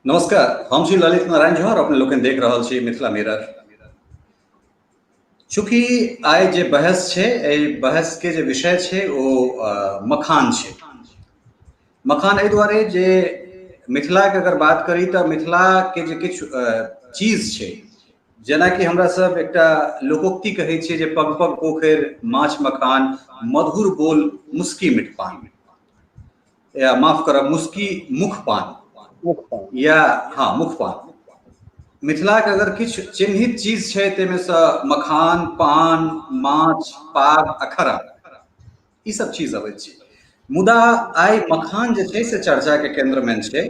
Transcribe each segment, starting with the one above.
नमस्कार, हम छी ललित नारायण झा और अपने लोग देख रहल छी मिथिला मिरर। चूँकि आइ जे बहस छै, एहि बहस के जे विषय छै ओ मखान छै। मखान एहि दुआरे जे मिथिला के अगर बात करी तऽ मिथिला के जे किछु चीज छै, जेना कि हमरा सब एकटा लोकोक्ति कहै छियै जे पग पग पोखरि माछ मखान मधुर बोल मुस्की मिठपान, या माफ करब मुस्की मुखपान, या हाँ मुखपान। मिथिला के अगर किछु चिन्हित चीज छै ताहिमे सँ मखान, पान, माछ, पाग, अखरा ई सब चीज अबै छै। मुदा आइ मखान जे छै से चर्चा के केंद्र में छै।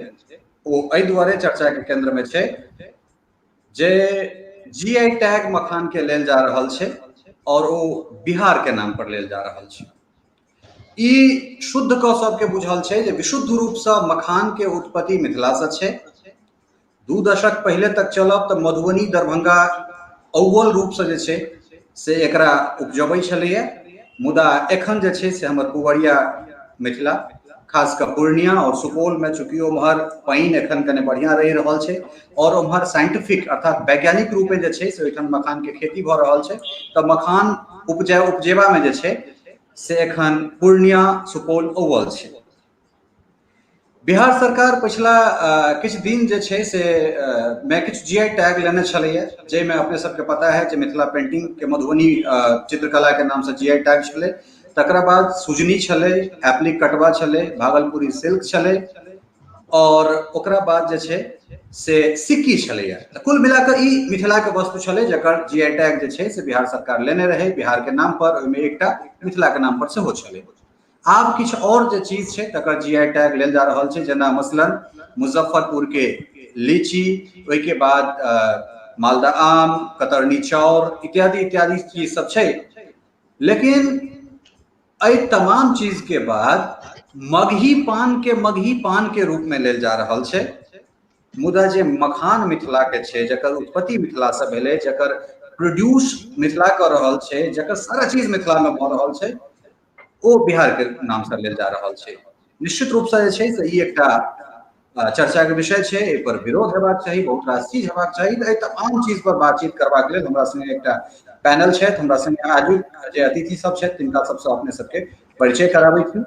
ओ एहि दुआरे चर्चा के केंद्र में छै जे जीआई टैग मखान के लेल जा रहल छै और ओ बिहार के नाम पर लेल जा रहल छै। ई शुद्ध कऽ सबके बुझल छै जे विशुद्ध रूपसँ मखान के उत्पत्ति मिथिला से छै। 2 दशक पहले तक चलब तऽ मधुबनी दरभंगा अव्वल रूपसँ जे छै से एकरा उपजबै छलैए। मुदा एखन जे छै से हमर पुवरिया मिथिला, खास कऽ पूर्णिया और सुपौल में चूँकि ओम्हर पानि एखन कने बढ़िआँ रहि रहल छै और ओम्हर साइंटिफिक अर्थात वैज्ञानिक रूपे जे छै से ओहिठाम मखान के खेती भऽ रहल छै, तऽ मखान उपजेबा में जे छै से एखन पूर्णिया सुपौल अव्वल छै। बिहार सरकार पिछला किछु दिन जे छै से में किछु जीआई टैग लेने छलैए, जाहिमे अपने सबके पता है जे मिथिला पेंटिंग के मधुबनी चित्रकला के नाम से जीआई टैग छलै। तकरा बाद सुजनी छलै, एप्लिक कटवा छलै, भागलपुरी सिल्क छलै और ओकरा बाद जे छै से सिक्की छलैए। कुल मिलाकऽ ई मिथिला के वस्तु छलै जकर जीआई टैग जे छै से बिहार सरकार लेने रहै बिहार के नाम पर, ओहिमे एकटा मिथिला के नाम पर सेहो छलै। आब किछु और जे चीज छै तकर जीआई टैग लेल जा रहल छै, जेना मसलन मुजफ्फरपुर के लीची, ओहिके बाद मालदह आम, कतरनी चाउर इत्यादि इत्यादि चीज सब छै। लेकिन एहि तमाम चीज के बाद मगही पान के रूप में लेल जा रहल छै। मुदा जे मखान मिथिला के छै, जकर उत्पत्ति मिथिला से भेलै, जकर प्रोड्यूस मिथिला कऽ रहल छै, जकर सारा चीज मिथिला में भऽ रहल छै, ओ बिहार के नाम से लेल जा रहल छै। निश्चित रूप से जे छै से ई एकटा चर्चा के विषय छै, एहि पर विरोध हेबाक चाही, बहुत रास चीज हेबाक चाही। एहि तमाम चीज पर बातचीत करबाक लेल हमरा संगे एकटा पैनल छथि, हमरा संगे आजुक जे अतिथि सब छथि तिनका सबसँ अपने सबके परिचय कराबै छी।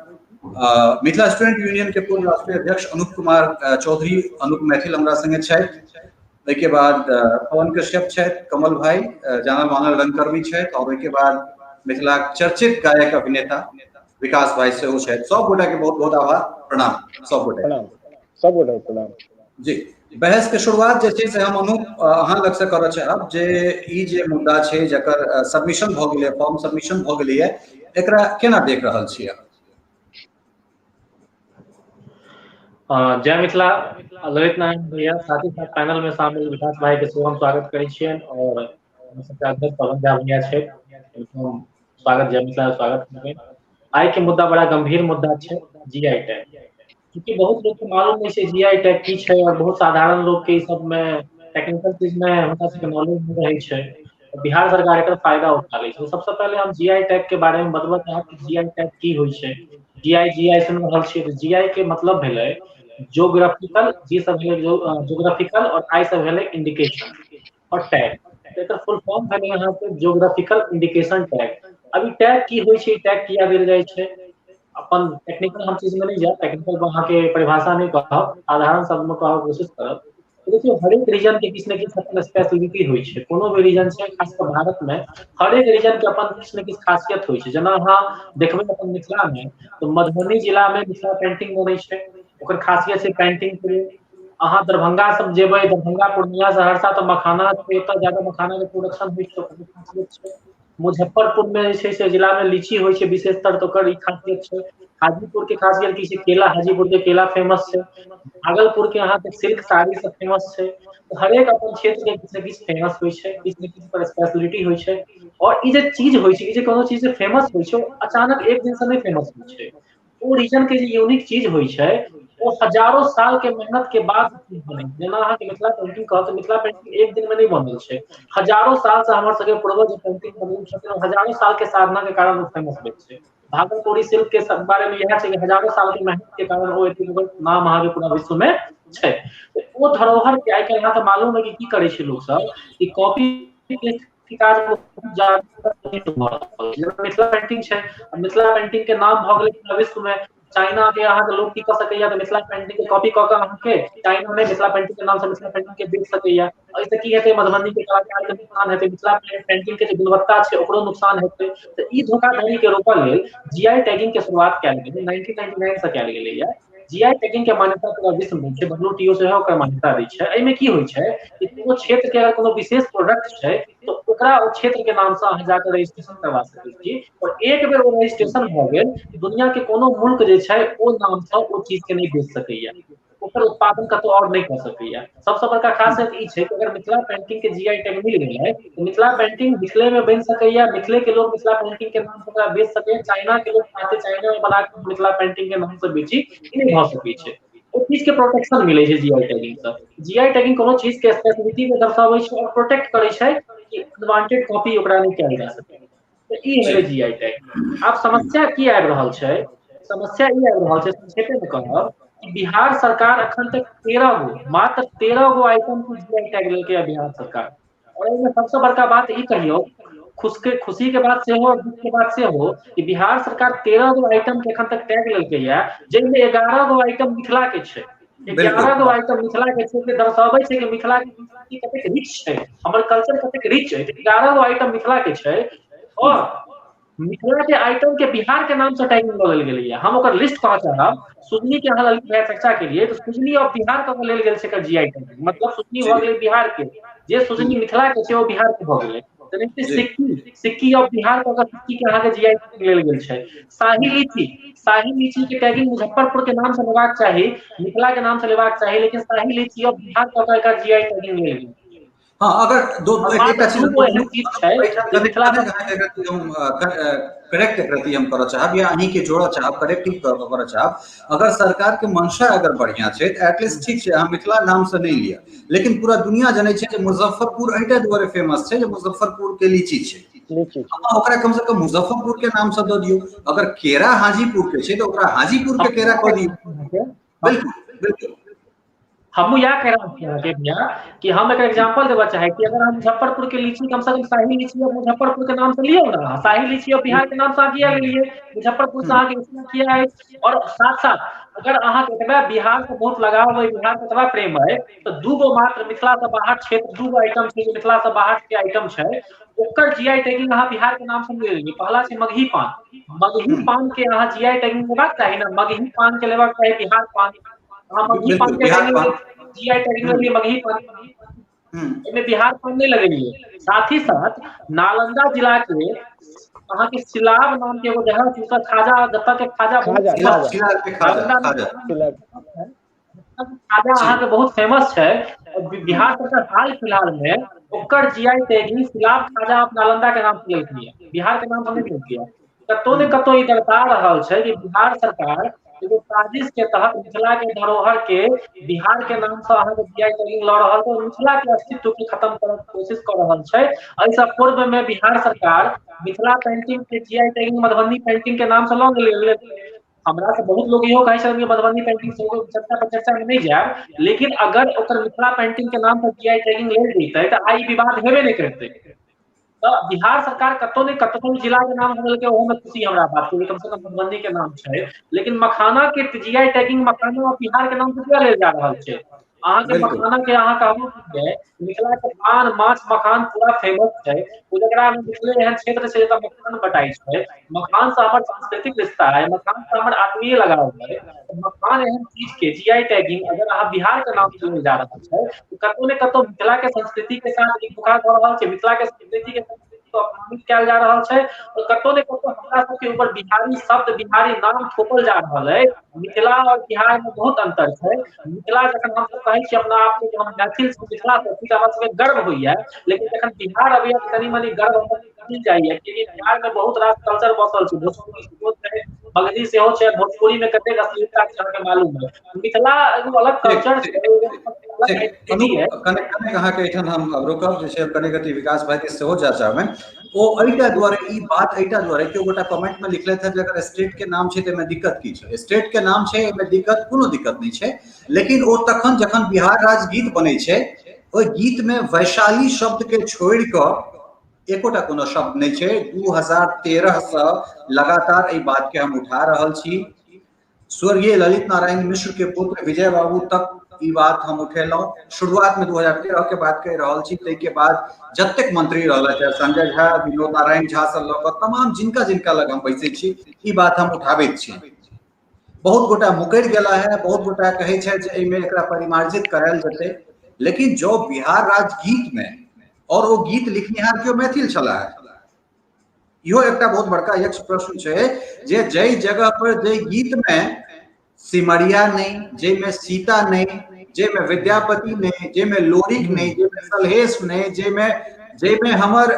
मिथिला स्टूडेंट यूनियन के पूर्व राष्ट्रीय अध्यक्ष अनूप कुमार चौधरी, अनूप मैथिल हमरा संगे छथि। ओहिके बाद पवन कश्यप छथि, कमल भाई जानल मानल रंगकर्मी छथि, और ओहिके बाद मिथिला चर्चित गायक अभिनेता विकास भाई सेहो छथि। सब गोटा के बहुत बहुत आभार, प्रणाम सब गोटे प्रणाम। जी। बहस के शुरुआत जे छै से हम अनूप अहाँ लग से करऽ चाहब जे ई जे मुद्दा छै जकर सबमिशन भऽ गेलै, फॉर्म सबमिशन भऽ गेलैए, एकरा केना देख रहल छियै? जय मिथिला। ललित नारायण भैया, साथ ही साथ पैनल में शामिल विकास भाई के सेहो हम स्वागत करै छियनि और अध्यक्ष पवन झा भैया छै, स्वागत, जय मिथिला स्वागत करबै। आइ के मुद्दा बड़ा गंभीर मुद्दा छै, जीआई टैग। क्योंकि बहुत लोग को मालूम नहीं है जीआई टैग की छै और बहुत साधारण लोग के सब में टेक्निकल चीज में हमरा सबके नॉलेज नहीं रहे छै। बिहार सरकार एकर फायदा उठा लै छै। सबसे पहले हम जीआई टैग के बारे में बतबऽ चाहब कि जीआई टैग की होइ छै। जीआई सुन रहल छियै तऽ जीआई के मतलब भेलै ज्योग्राफिकल, जी सब भेलै ज्योग्राफिकल और आई सब भेलै इंडिकेशन और टैग। एकर फुल फॉर्म भेलै यहाँ पे ज्योग्राफिकल इंडिकेशन टैग। अभी टैग की होइ छै, टैग किया देल जाइ छै, अपन टेक्निकल हम चीज में नहीं जाए, टेक्निकल में अहाँ के परिभाषा नहीं कहब, साधारण शब्द में कहब कोशिश करब। देखिए हर एक रीजन के किसी न किसी अपन स्पेसिफिसिटी होइ छै। कोनो भी रीजन छै, खासकर भारत में हर एक रीजन के अपन किसी न किसी खासियत होइ छै। जेना अहाँ देखबै अपन मिथिला में तो मधुबनी जिला में मिथिला पेंटिंग बनै छै, ओकर खासियत छै पेंटिंग के। अहाँ दरभंगा सब जेबै, दरभंगा पूर्णिया सहरसा तो मखाना के एतऽ ज्यादा मखाना के प्रोडक्शन होइ छै, ओकर खासियत छै। मुजफ्फरपुर में जे छै से जिला में लीची होइ छै विशेषतर, तो ओकर ई खासियत छै। हाजीपुर के खासियत की छै, केला, हाजीपुर के केला फेमस छै। भागलपुर के अहाँ के सिल्क साड़ी सब फेमस छै। तो हरेक अपन क्षेत्र के किछु ने किछु फेमस होइ छै, किछु ने किछु पर स्पेशलिटी होइ छै। और ई जे चीज होइ छै, ई जे कोनो चीज फेमस होइ छै, अचानक एक दिन से नहीं फेमस होइ छै। ओ रीजन के जे यूनिक चीज होइ छै, वो हजारों साल के मेहनत के बाद बनै छै। जेना अहाँ के मिथिला पेंटिंग कहब तऽ मिथिला पेंटिंग एक दिन में नहीं बनल छै। हजारों साल से हमर सबके पूर्वज पेंटिंग बनबै छथिन, हजारों साल के साधना के कारण वो फेमस भेल छै। भागलपुरी सिल्क के बारे में यह छै कि हजारों साल के मेहनत के कारण वो नाम अहाँ के पूरा विश्व में छै। ओ धरोहर के आइ काल्हि अहाँके मालूम है कि की करै छै लोग सब कि कॉपी पेस्ट के काज बहुत ज्यादा भऽ रहल छै। मिथिला पेंटिंग छै, मिथिला पेंटिंग के नाम भऽ गेलै विश्व में, चाइना के अहाँके लोग की कऽ सकैया तऽ मिथिला पेंटिंग के कॉपी कऽ के अहाँके चाइना में मिथिला पेंटिंग के नाम से मिथिला पेंटिंग के बेच सकैया। एहिसँ की हेतै, मधुबनी के कलाकार के नुकसान हेतै, मिथिला पेंटिंग के जे गुणवत्ता छै ओकरो नुकसान हेतै। तऽ ई धोखाधड़ी के रोकऽ लेल जीआई टैगिंग के शुरुआत कयल गेलै, 1999 से कयल गेलैया। जीआई टैगिंग के मान्यता पूरा विश्व में छै, डब्ल्यूटीओ सेहो ओकर मान्यता दै छै। एहिमे की होइ छै कि कोनो क्षेत्र के अगर कोनो विशेष प्रोडक्ट छै तो ओकरा ओ क्षेत्र के नाम से अहाँ जाकर रजिस्ट्रेशन करवा सकै छी, और एक बेर ओ रजिस्ट्रेशन भऽ गेल, दुनिया के कोनो मुल्क जे छै ओ नाम से ओ चीज के नहीं बेच सकैया, ओकर उत्पादन कतौ और नहीं कर सकैया। सबसे बड़का खासियत ई छै कि अगर मिथिला पेंटिंग के जीआई टैग मिल गेलै तो मिथिला पेंटिंग मिथिले में बनि सकैया, मिथिले के लोग मिथिला पेंटिंग के नाम से ओकरा बेच सकैया। चाइना के लोग चाहते चाइना में बना के मिथिला पेंटिंग के नाम से बेची, ई नहीं भऽ सकै छै। ओ चीज के प्रोटेक्शन मिलै छै जीआई टैगिंग से। जीआई टैगिंग कोनो चीज के स्पेसिफिसिटी में दर्शाबै छै और प्रोटेक्ट करै छै कि अनवांटेड कॉपी ओकरा नहीं कयल जा सकै। तो ई जी भेलै जीआई टैग। आब समस्या की आबि रहल छै, समस्या ई आबि रहल छै, संक्षेपे में कहब कि बिहार सरकार अखन तक 13 गो, मात्र 13 गो आइटम के जीआई टैग लेलकै है बिहार सरकार। और एहिमे सबसे बड़का बात ई कहियो, खुशी के बात सेहो और दुख के बात सेहो कि बिहार सरकार 13 गो आइटम के एखन तक टैग लेलकै है, जाहिमे 11 गो आइटम मिथिला के छै। 11 बिल्कुल गो आइटम मिथिला के छै, जे दर्शाबै छै कि मिथिला के संस्कृति कतेक रिच छै, हमर कल्चर कतेक रिच है। 11 गो आइटम मिथिला के छै और मिथिला के आइटम के बिहार के नाम से टैगिंग लऽ लेल गेलैया। हम ओकर लिस्ट कहऽ चाहब, सुजनी के अहाँ ललित भाई चर्चा के लिए तो सुजनी ऑफ बिहार कऽ लेल गेल छै एकर जीआई टैग, मतलब सुजनी जी भऽ गेलै बिहार के, जे सुजनी मिथिला के छै ओ बिहार के भऽ गेलै। तेनाहिते जी सिक्की, सिक्की ऑफ बिहार कऽ के सिक्की के अहाँके जीआई टैग लेल गेल छै। शाही लीची, शाही लीची के टैगिंग मुजफ्फरपुर के नाम से लेबाक चाही, मिथिला के नाम से लेबाक चाही, लेकिन शाही लीची ऑफ बिहार कऽ के एकर जीआई टैगिंग लेल गेल। हाँ, अगर दो और एकटा मात्र चीज 2 गो एहन चीज छै जे मिथिला से करेक्ट प्रति हम करऽ चाहब या अहीं के जोड़ऽ चाहब, करेक्टिव करऽ चाहब। अगर सरकार के मंशा अगर बढ़िया छै तऽ एटलीस्ट ठीक छै, अहाँ मिथिला नाम से नहीं लिया, लेकिन पूरा दुनिया जानै छै जे मुजफ्फरपुर एहिटा दुआरे फेमस छै जे मुजफ्फरपुर के लीची छै। अहाँ ओकरा कम से कम मुजफ्फरपुर के नाम से दऽ दियौ। अगर केरा हाजीपुर के छै तऽ ओकरा हाजीपुर के केरा कऽ दियौ। बिल्कुल बिल्कुल हमू या कह रहा हूँ भैया कि हम एक एग्जांपल देना चाहे कि अगर हम मुजफ्फरपुर के लीची कम से कम शाही लीची और मुजफ्फरपुर के नाम से लियो ना, शाही लीची और बिहार के नाम से किया लिए, मुजफ्फरपुर से आगे किया है। और साथ साथ अगर अहाँ एतबा बिहार से बहुत लगाव है, बिहार से एतबा प्रेम है, तो 2 गो मात्र मिथिला से बाहर क्षेत्र 2 गो आइटम छै, मिथिला से बाहर के आइटम छै, ओकर जीआई टैगिंग अहाँ बिहार के नाम से ले लेलिए। पहला छै मगही पान, मगही पान के अहाँ जीआई टैगिंग लेबाक चाही ना, मगही पान के लेबाक चाही बिहार पान, अहाँ मगही पान बिल्कुल के बिहार टैगिंग पान जीआई टैगिंग ले लिए मगही पान, इसमें बिहार पान नहीं लगेंगे। साथ ही साथ नालंदा जिला के अहाँ के सिलाब नाम के एगो जगह छै, उसका खाजा, जतऽ के खाजा बहुत फेमस छै, नालंदा में खाजा अहाँ के बहुत फेमस छै। और बिहार सरकार हाल फिलहाल में ओकर जीआई टैगिंग सिलाब खाजा आप नालंदा के नाम से लेलकै है, बिहार के नाम से नहीं लेलकै है। कतौ ने कतौ ई दर्शा रहल छै कि बिहार सरकार एगो साजिश के तहत मिथिला के धरोहर के बिहार के नाम से अहाँ के जीआई टैगिंग लऽ रहल छै, मिथिला के अस्तित्व के खत्म करऽ के कोशिश कर रहल छै। एहिसँ पूर्व में बिहार सरकार मिथिला पेंटिंग के जीआई टैगिंग मधुबनी पेंटिंग के नाम से लऽ गेलै। हमरा से बहुत लोग इहो कहै छथिन कि मधुबनी पेंटिंग से चर्चा पर चर्चा में नहीं जायब, लेकिन अगर ओकर मिथिला पेंटिंग के नाम पर जीआई टैगिंग लेल जैतै तऽ आइ विवाद हेबे नहीं करतै। तो बिहार सरकार कतौ ने कतौ जिला के नाम बदलके ओहो में खुशी हमरा बात है, कम से कम मधुबनी के नाम छै, लेकिन मखाना के जीआई टैगिंग मखाना और बिहार के नाम से किया लेल जा रहल छै। अहाँ के बिल्कुल मखाना के अहाँ कहबो कि मिथिला के पान माछ मखान पूरा फेमस छै, उजगरा में मिथिले एहन क्षेत्र छै जतऽ मखान बटाई छै। मखान से हमर सांस्कृतिक रिश्ता है, मखान से हमर आत्मीय लगाव है। मखान एहन चीज के जीआई टैगिंग अगर अहाँ बिहार के नाम से लेल जा रहल छै तो कतौ ने कतौ मिथिला के संस्कृति के साथ एक धोखा भऽ रहल छै, मिथिला के संस्कृति के को अपमानित कयल जा रहल छै। और कतौ ने कतौ हमरा सबके ऊपर बिहारी शब्द बिहारी नाम थोपल जा रहल है। मिथिला और बिहार में बहुत अंतर छै। मिथिला जखन हम सब कहै छी अपना आप के हम मैथिल छी, मिथिला से छी, हमरा सबके गर्व होइया, लेकिन जखन बिहार अबैया तऽ कनी मनी गर्व मिल जाइए, क्योंकि बिहार में बहुत रास कल्चर बसल छै, भोजपुरी सेहो छै, मगधी सेहो छै, भोजपुरी में कतेक अश्लीलता छै अहाँके मालूम है। मिथिला एगो अलग ठीक कल्चर ठीक छै, एगो अलग ठीक आइडेंटिटी है। अनुप कने अहाँके एहिठाम हम रोकब, जे छै कने गति विकास भाई के सेहो जा चाहबै। ओ एटा द्वारे ई बात एटा द्वारे कि गोटा कमेंट में लिखले थे अगर स्टेट के नाम छै त में दिक्कत की छै, स्टेट के नाम छै एमे दिक्कत कोनो दिक्कत नहीं छै, लेकिन ओ तखन जखन बिहार राज्य गीत बनै छै ओइ गीत में वैशाली शब्द के छोड़ क एकोटा कोनो शब्द नहीं छै। 2013 से लगातार एई बात के हम उठा रहल छी। स्वर्गीय ललित नारायण मिश्र के पुत्र विजय बाबू तक ई बात हम उठेलौं। शुरुआत में 2013 के बात कह रहल छी, तै के बाद जतेक मंत्री रहलथि है, संजय झा, विनोद नारायण झा से लऽ कऽ तमाम जिनका जिनका लग हम बैसे छी ई बात हम उठाबैत छी। बहुत गोटा मुकरि गेला है, बहुत गोटा कहै छै जे एहिमे एकरा परिमार्जित करायल जेतै, लेकिन जो बिहार राज्य गीत में और वो गीत लिखनिहार केओ मैथिल छला है, इहो एकटा बहुत बड़का यक्ष प्रश्न छै जे जई जगह पर जई गीत में सिमरिया नहीं, जई में सीता नहीं, जई में विद्यापति नहीं, जई में लोरिक नहीं, जई में सलहेश नहीं, जई में हमर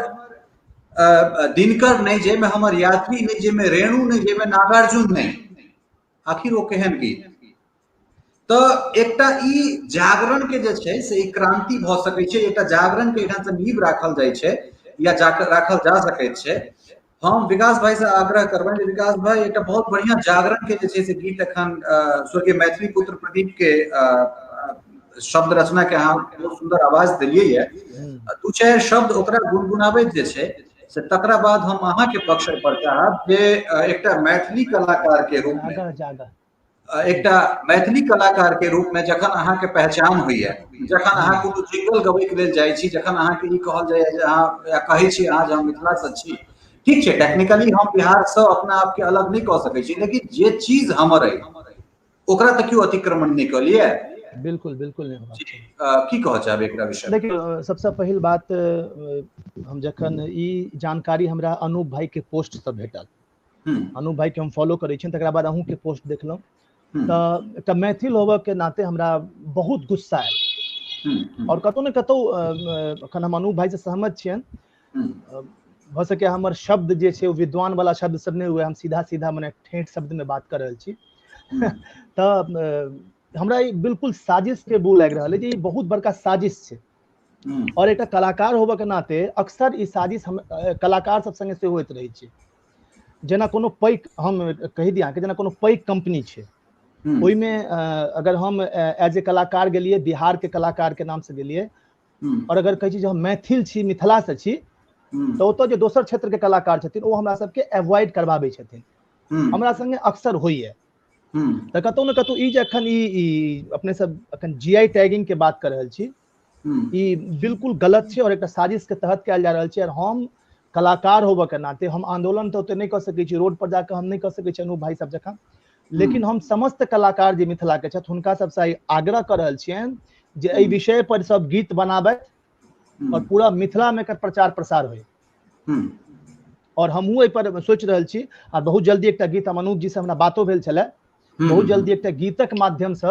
दिनकर नहीं, जई में हमर यात्री नहीं, जई में रेणु नहीं, जई में नागार्जुन नहीं, आखिर वो केहन गीत? तो एकटा ई जागरण के जे छै से ई क्रांति भ सकै छै, एकटा जागरण के एठाम से नींव राखल जाय छै या राखल जा सकै छै। हम विकास भाई से आग्रह करबनि, विकास भाई एकटा बहुत बढ़िया जागरण के जे छै से गीत एखन स्वर्गीय मैथिली पुत्र प्रदीप के शब्द रचना के अहाँ बहुत सुंदर आवाज देलियै है, दू चारि शब्द ओकरा गुनगुनाबैत जे छै से तकरा बाद हम अहाँ के पक्ष पर चाहब जे एकटा मैथिली कलाकार के रूप में जखन अहाँ के पहचान होइए, जखन अहाँ कोनो जिंगल गबै के लेल जाइ छी, जखन अहाँ के ई कहल जाइए जे अहाँ कहै छी अहाँ जे हम मिथिला से छी, ठीक छै टेक्निकली हम बिहार से अपना आप के अलग नहीं कह सकै छी, लेकिन जे चीज हमर है ओकरा त क्यों अतिक्रमण नहीं कर लिया? बिल्कुल बिल्कुल नहीं होगा। की कह चाहब एकरा विषय? देखिए सबसे पहिल बात, हम जखन ई जानकारी हमरा अनूप भाई के पोस्ट से भेटल, अनूप भाई के हम फॉलो करै छी, तकरा बाद अहूँ के पोस्ट देखलहुँ तऽ एकटा मैथिल होबऽ के नाते हमरा बहुत गुस्सा आयल, और कतौ ने कतौ अखन हम अनूप भाई से सहमत छियनि। भ सके हमर शब्द जे छै विद्वान वाला शब्द सब नहीं हुए, हम सीधा सीधा मने ठेठ शब्द में बात कर रहल छी तऽ हमरा ई बिल्कुल साजिश के बू लागि रहल है जे ई बहुत बड़का साजिश छै, और एकटा कलाकार होबऽ के नाते अक्सर ई साजिश हम कलाकार सब संगे से होइत रहै छै। जेना कोनो पैघ, हम कहि दिया कि जेना कोनो पैघ कंपनी छै, ओहिमे अगर हम एज ए कलाकार गेलिए, बिहार के कलाकार के नाम से गेलिए, और अगर कहे छी जे हम मैथिल छी, मिथिला से छी, तो ओतऽ जे दोसर क्षेत्र के कलाकार छथिन ओ हमरा सबके अवॉइड करबाबै छथिन, हमरा संगे अक्सर होइए। तऽ कतौ ने कतौ ई जे अखन ई अपने सब अखन जीआई टैगिंग के बात कर रहल छी, ई बिल्कुल गलत छै और एकटा साजिश के तहत कयल जा रहल छै। और हम कलाकार होबऽ के नाते हम आंदोलन तो ओते नहीं कर सकै छी, रोड पर जाकर हम नहीं कर सकै छी अनूप भाई सब जकाँ, लेकिन हम समस्त कलाकार जे मिथिला के छथि हुनका सबसे आग्रह कर रहल छियनि जे एहि विषय पर सब गीत बनाबथि और पूरा मिथिला में एकर प्रचार प्रसार होय। और हमहूँ एहि पर सोचि रहल छी, और बहुत जल्दी एकटा गीत हम अनूप जी से हमरा बातो भेल छलै, बहुत जल्दी एकटा गीतक माध्यम से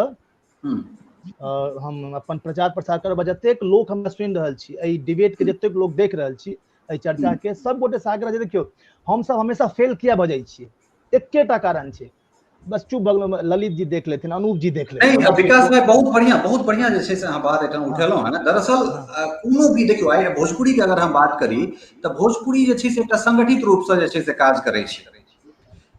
हम अपन प्रचार प्रसार करब। जतेक लोक हमरा सुनि रहल छी, एहि डिबेट के जतेक लोक देख रहल छी, एहि चर्चा के सब गोटे से आग्रह जे देखियो हम सब हमेशा फेल किया भऽ छियै, एकेटा कारण छै, बस चुप बगल में ललित जी देख लेथिन, अनूप जी देख लेथिन। नहीं विकास भाई बहुत बढ़िया जे छै से अहाँ बात एठाम उठेलहुँ है ना। दरअसल कोनो भी देखियो आइ भोजपुरी के अगर हम बात करी तऽ भोजपुरी जे छै से एकटा संगठित रूप से जे छै से काज करै छै।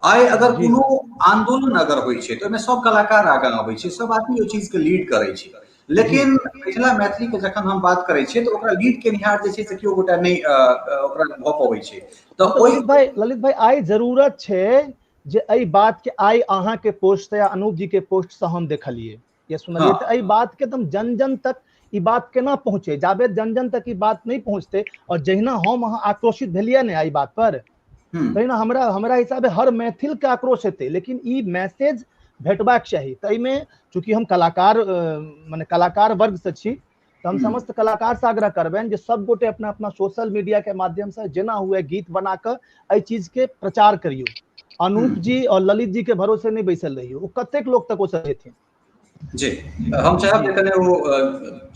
आइ अगर कोनो आंदोलन अगर होइ छै तऽ ओहिमे सब कलाकार आगाँ अबै छै, सब आदमी ओहि चीज के लीड करै छै, लेकिन मिथिला मैथिली के जखन हम बात करै छियै तऽ ओकरा लीड केनिहार जे छै से केओ गोटा नहीं ओकरा भऽ पबै छै। तऽ ललित भाई आइ जरूरत छै जे एहि बात के आइ अहाँ के पोस्ट या अनूप जी के पोस्ट से हम देखलिए या सुनलिए, तऽ एहि बात के तुम जन जन तक ई बात केना पहुंचे, जाबे जन जन तक ई बात नहीं पहुंचते, और जहिना हम अहाँ आक्रोशित भेलिए ने एहि बात पर, तहिना हमरा हिसाबे हर मैथिल के आक्रोश हेतै, लेकिन ई मैसेज भेटबाक चाही। ताहिमे चूंकि हम कलाकार माने कलाकार वर्ग से छी, तो हम समस्त कलाकार से आग्रह करबनि जे सब गोटे अपना अपना सोशल मीडिया के माध्यम से जेना हुए गीत बनाकर एहि चीज के प्रचार करियो। अनूप जी और ललित जी के भरोसे नहीं बैसल रहियो, वो कतेक लोग तक वो सकेथिन। जी हम चाहब जे कने वो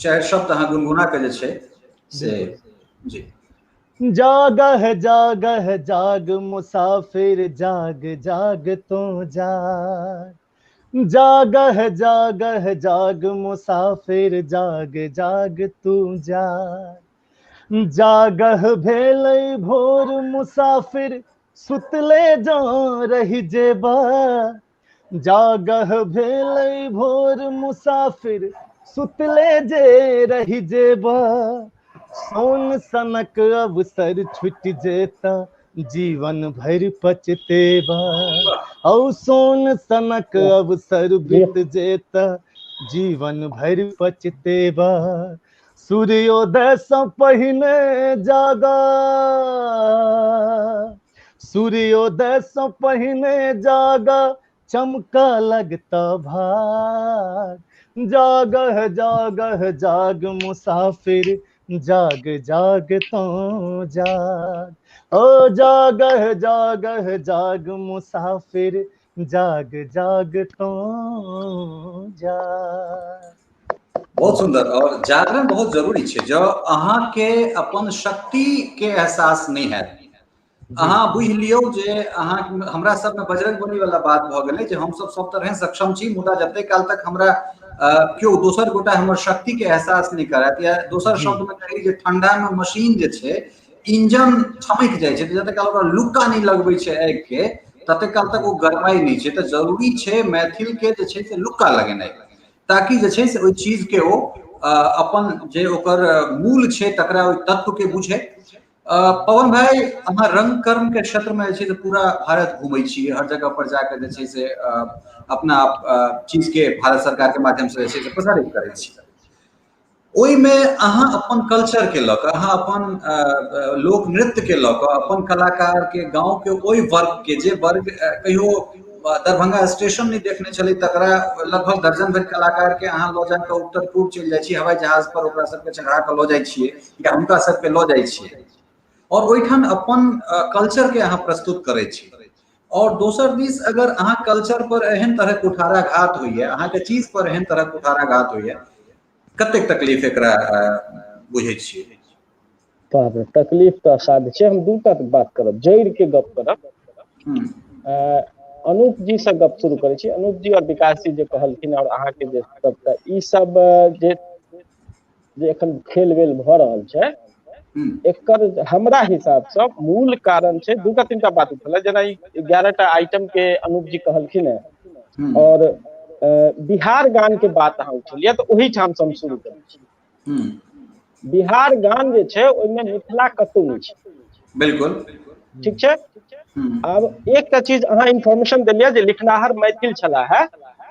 चारि शब्द अहाँ गुनगुना के जे छै से जी। जागह जागह जाग मुसाफिर जाग जाग तो जाग, जागह जागह जाग मुसाफिर जाग जाग तू जाग, जागह भेलै भोर मुसाफिर सुतले जो रही जेबा, जागह भेलै भोर मुसाफिर सुतले जे रही जेबा, सोन सनक अवसर छुट जेता जीवन भर पछतेबा, औ सोन सनक अवसर बीत जेता जीवन भर पछतेबा, सूर्योदय से पहिने जागा, सूर्योदय से पहिने जागा चमका लगता भाग, जागह जागह जाग मुसाफिर जाग जाग तो जाग, ओ जागह जागह जाग मुसाफिर जाग जाग तो जाग। बहुत सुंदर। और जागरण बहुत जरूरी है। जो अहाँ के अपन शक्ति के एहसास नहीं है, अहाँ बुझ लियौ जे अहाँ हमरा सब में बजरंगबली वाला बात भ गेलै जे हम सब तरह सक्षम छी, मुदा जते काल तक हमरा क्यों दोसर गोटा हमर शक्ति के एहसास नहीं करत, या दोसर शब्द में कही जे ठंडा में मशीन जे छै इंजन थमक जाय छै, जते काल ओकरा लुक्का नहीं लगबै छै आगि के तते काल तक वो गरमाई नहीं छै। तो जरूरी छै मैथिल के जे छै से लुक्का लगेनाइ, ताकि जे छै से ओहि चीज के ओ अपन जे ओकर मूल छै तकरा ओहि तत्व के बुझे। पवन भाई, अहाँ रंग कर्म के क्षेत्र में जे छै से पूरा भारत घूमै छी, हर जगह पर जाकर जे छै से अपना चीज के भारत सरकार के माध्यम से जे छै से प्रसारित करै छी। ओहि में अहाँ अपन कल्चर के लऽ कऽ, अहाँ अपन लोक नृत्य के लऽ कऽ, अपन कलाकार के गांव के ओहि वर्ग के, जे वर्ग कहियो दरभंगा स्टेशन नहीं देखने छलै तकरा लगभग दर्जन भर कलाकार के अहाँ लऽ जाकऽ उत्तर पूर्व चलि जाइ छी, हवाई जहाज पर ओकरा सबके चढ़ा कऽ लऽ जाइ छियै या हुनका सबके लऽ जाइ छियै, और ओहिठाम अपन कल्चर के अहाँ प्रस्तुत करै छी। और दोसर दिस अगर अहाँ कल्चर पर एहन तरह कुठाराघात होइए, अहाँ के चीज पर एहन तरह कुठाराघात होइए, कतेक तकलीफ एकरा बुझै छियै? बाप रे, तकलीफ तो असाध्य छै। हम दूटा बात करब, जड़ के गप करब। अनूप जी से गप शुरू करै छी। अनूप जी और विकास जी जे कहलखिन, और अहाँ के जे सबटा ई सब जे एखन खेल वेल भऽ रहल छै, एकर हमरा हिसाब से मूल कारण छै दूटा तीनटा बात उठल, जेना 11टा आइटम के अनूप जी कहलखिन है, और बिहार गान के बात अहाँ उठलिए, तो ओही ठाम से हम शुरू करै छी। बिहार गान जे छै ओहिमे मिथिला कतौ नहीं छै, बिल्कुल ठीक छै। अब एकटा चीज अहाँ इन्फॉर्मेशन देलिए जे लिखनाहर मैथिल छला है,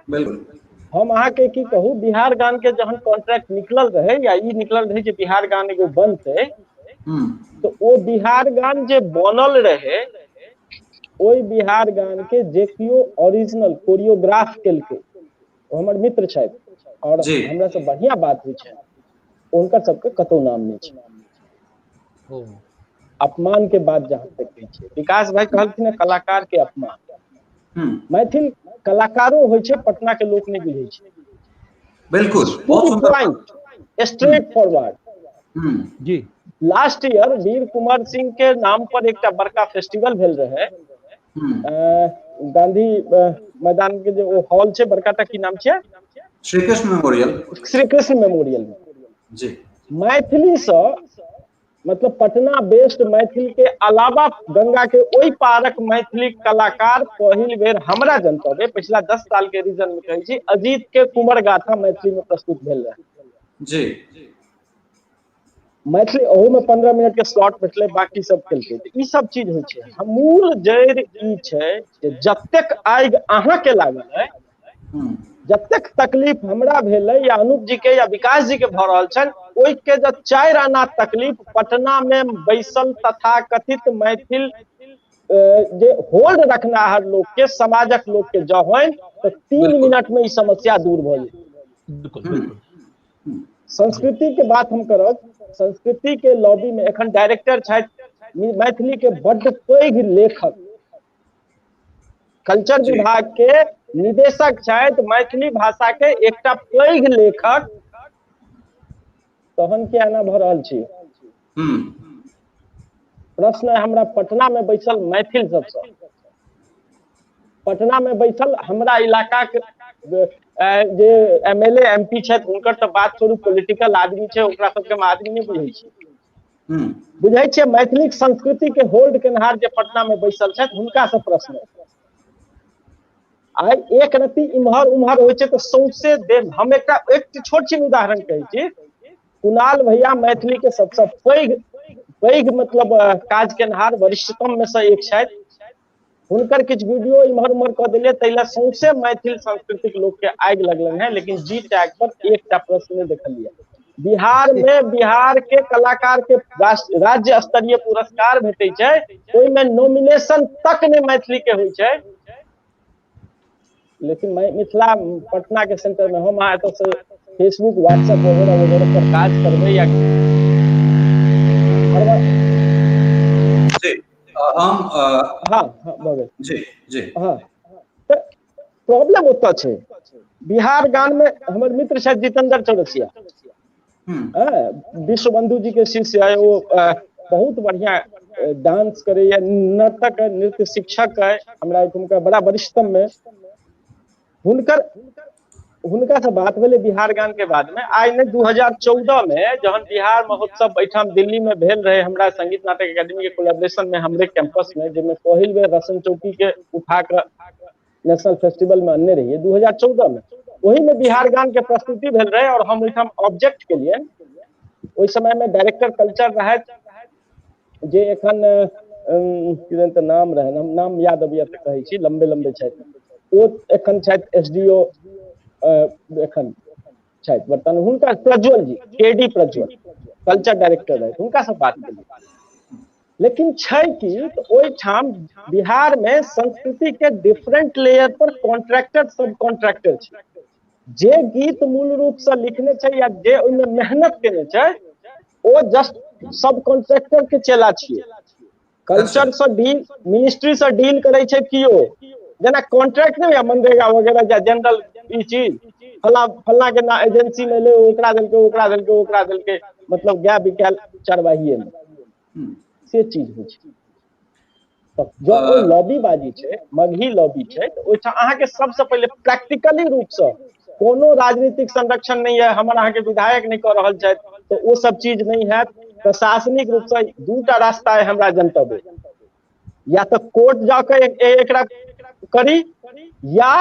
बिल्कुल। हम अहाँ के की कहूँ, बिहार गान के जहन कॉन्ट्रैक्ट निकलल रहे, या ई निकलल रहे जे बिहार गान एगो बनते, तो वो बिहार गान जे बनल रहे, ओई बिहार गान के जे कियो ओरिजिनल कोरियोग्राफ केलकै, वो हमर मित्र छथि, और हमरा से बढ़िया बात होइ छै, उनकर सबके कतौ नाम नहीं छै। अपमान के बात जहां तक कहै छै, विकास भाई कहलखिन कलाकार के अपमान, मैथिल कलाकारो होइ छै, पटना के लोक नहीं बुझै छै। बिल्कुल, बहुत सुंदर, स्ट्रेट फॉरवर्ड। जी, लास्ट ईयर वीर कुंवर सिंह के नाम पर एक बड़का फेस्टिवल भेल रहे, गांधी मैदान के जो हॉल छै बड़का टा, की नाम छै? श्री कृष्ण मेमोरियल। श्री कृष्ण मेमोरियल में जी, मैथिली से मतलब पटना बेस्ड मैथिल के अलावा गंगा के ओई पारक मैथिली कलाकार पहिल बेर हमरा जनतव्य पिछला 10 साल के रीजन में कहै छी, अजीत के कुंवर गाथा मैथिली में प्रस्तुत भेल रहे। जी, मैथिली ओहू में 15 मिनट के स्लॉट भेटले, बाकी सब खेलते। ई सब चीज होइ छै। मूल जड़ ई छै जे जतेक आगि अहाँ के लागल है, जतेक तकलीफ हमरा भेल है, या अनूप जी के या विकास जी के भ रहल छन, ओइ के जो 4 आना तकलीफ पटना में बैसल तथा कथित मैथिल जे होल्ड रखनाहर लोग के, समाजक लोग के जो है, तो 3 मिनट में ई समस्या दूर भ जाए। संस्कृति के बात हम करब, संस्कृति के लॉबी में एखन डायरेक्टर छथि मैथिली के बड्ड पैघ लेखक, कल्चर विभाग के निदेशक छथि मैथिली भाषा के एकटा पैघ लेखक, तहन के आना भ रहल छी। प्रश्न है हमरा पटना में बैसल मैथिल सबसे, पटना में बैसल हमरा इलाका के जे एमएलए एमपी छथि, हुनकर तो बात छोड़ू, पॉलिटिकल आदमी छै, ओकरा सबके हम आदमी नहीं बुझै छी। बुझै छियै मैथिली संस्कृति के होल्ड केनहार जे पटना में बैसल छथि हुनका से प्रश्न आई एक रत्ती इम्हर उम्हर होइ छै तऽ सौंसे देश हम एक छोट छिन उदाहरण कहै छी कुणाल भैया मैथिली के सबसे पैघ मतलब काज केनहार वरिष्ठतम में से एक छथि हुनकर किछु वीडियो इम्हर उम्हर कऽ देलियै ताहि सौंसे मैथिल सांस्कृतिक लोक के आगि लगलन है लेकिन जी टैग पर एकटा प्रश्न नहीं देखलियै बिहार में बिहार के कलाकार के राज्य स्तरीय पुरस्कार भेटै छै ओहिमे नॉमिनेशन तक नहीं मैथिली के होइ छै लेकिन मिथिला पटना के सेंटर में हम अहाँ एतऽ से फेसबुक व्हाट्सएप वगैरह वगैरह पर काज करबै या हम हाँ प्रॉब्लम ओतऽ छै बिहार गान में हमर मित्र छथि जितेंद्र चौरसिया विश्व बंधु जी के शिष्य है वो बहुत बढ़िया डांस करे या नर्तक है नृत्य शिक्षक है हमरा उनका बड़ा वरिष्ठतम में हुनका से बात भेलै बिहार गान के बाद में आई ने 2014 में जहन बिहार महोत्सव एठाम दिल्ली में भेल रहे हमरा संगीत नाटक एकेडमी के कोलैबोरेशन में हमरे कैंपस में जिसमें पहिल बेर रसन चौकी के उठा कर नेशनल फेस्टिवल में अन्ने रहिए 2014 में वही में बिहार गान के प्रस्तुति भेल रहे और हम ओहिठाम ऑब्जेक्ट के लिए ओहि समय में डायरेक्टर कल्चर रहे जे एखन किदन त नाम रहे नाम याद अबिया त कहै छी लंबे छथि ओ एखन छथि एसडीओ एखन छथि वर्तमान हुनका प्रज्वल जी केडी प्रज्वल कल्चर डायरेक्टर रहे हुनका से बात केलियै लेकिन छै कि ओहिठाम बिहार में संस्कृति के डिफरेंट लेयर पर कॉन्ट्रैक्टर सब कॉन्ट्रैक्टर छै जे गीत मूल रूप से लिखने छै या जे ओहिमे मेहनत केने छै ओ जस्ट सब कॉन्ट्रैक्टर के चेला छियै कल्चर से डील मिनिस्ट्री से डील करे छै कियो जेना कॉन्ट्रैक्ट नहीं है मनरेगा वगैरह या जनरल ई चीज फल्ला के ना एजेंसी में ले ओकरा देलके मतलब गाय बिकायल चरवाहिए में से चीज होइ छै तो जो कोई लॉबी बाजी छै मगही लॉबी छै तो ओइठा अहाँ के सबसे पहले प्रैक्टिकली रूप से कोनो राजनीतिक संरक्षण नहीं है हमर अहाँ के विधायक नहीं कर रहल छै तो वो सब चीज नहीं है प्रशासनिक रूप से दूटा रास्ता है हमरा जनतव्य या तो कोर्ट जाकर एकरा करी या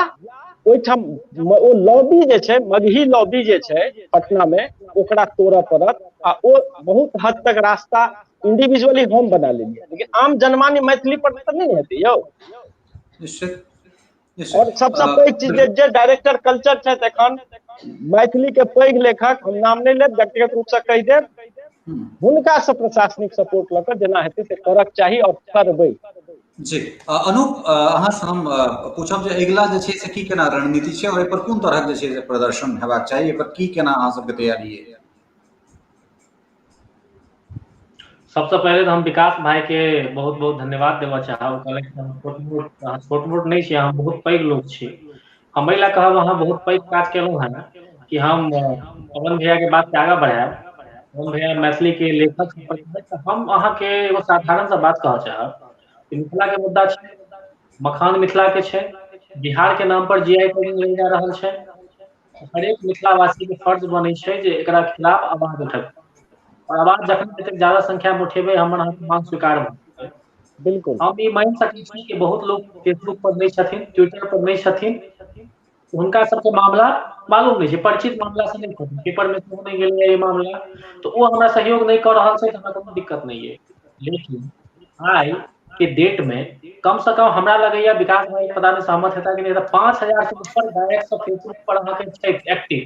ओइठाम ओ लॉबी जे छै मगही लॉबी जे छै पटना में ओकरा तोड़ऽ पड़त आ ओ बहुत हद तक रास्ता इंडिविजुअली हम बना लेलिए लेकिन आम जनमान्य मैथिली पर तो नहीं हेतै यौ और सबसे पैघ चीज जे डायरेक्टर कल्चर छथि एखन मैथिली के पैघ लेखक हम नाम नहीं लेब व्यक्तिगत रूप से कहि देब हुनका से प्रशासनिक सपोर्ट लऽ कऽ जेना हेतै से करक चाही और करबै जी अनूप अहाँ से हम पूछब जे अगिला जे छै से की केना रणनीति छै और एहि पर कोन तरहक जे छै से प्रदर्शन हेबाक चाही एहि पर की केना अहाँ सबके तैयारी है सबसे पहले तो हम विकास भाई के बहुत बहुत धन्यवाद देवा चाहब छोट मोट नहीं छी हम बहुत पैघ लोग छी हम एहि लए कहब अहाँ बहुत पैघ काज केलहुँ हैं कि हम पवन भैया के बात के आगा बढ़ायब पवन भैया मैथिली के लेखक हम अहाँ के एगो साधारण सा बात कहऽ चाहब कि मिथिला के मुद्दा छै मखान मिथिला के छै बिहार के नाम पर जीआई टैग लेल जा रहल छै हरेक मिथिलावासी के फर्ज बनै छै जे एकरा खिलाफ आवाज उठाबी और आवाज जखन तक ज्यादा संख्या में उठेबै हमर अहाँके मांग स्वीकार भऽ बिल्कुल हम ई मानि सकै छी कि बहुत लोग फेसबुक पर नहीं छथिन ट्विटर पर नहीं छथिन हुनका सबके मामला मालूम नहीं छै परिचित मामला से नहीं छथिन पेपर में सेहो नहीं गेलै ये मामला तो वो हमरा सहयोग नहीं कर रहल छै हमरा कोनो दिक्कत नहीं है लेकिन आई के डेट में कम से कम हमरा लगैया विकास भाई पता नहीं सहमत हेता कि नहीं 5000 से ऊपर गायक सब फेसबुक पर अहाँके छै एक्टिव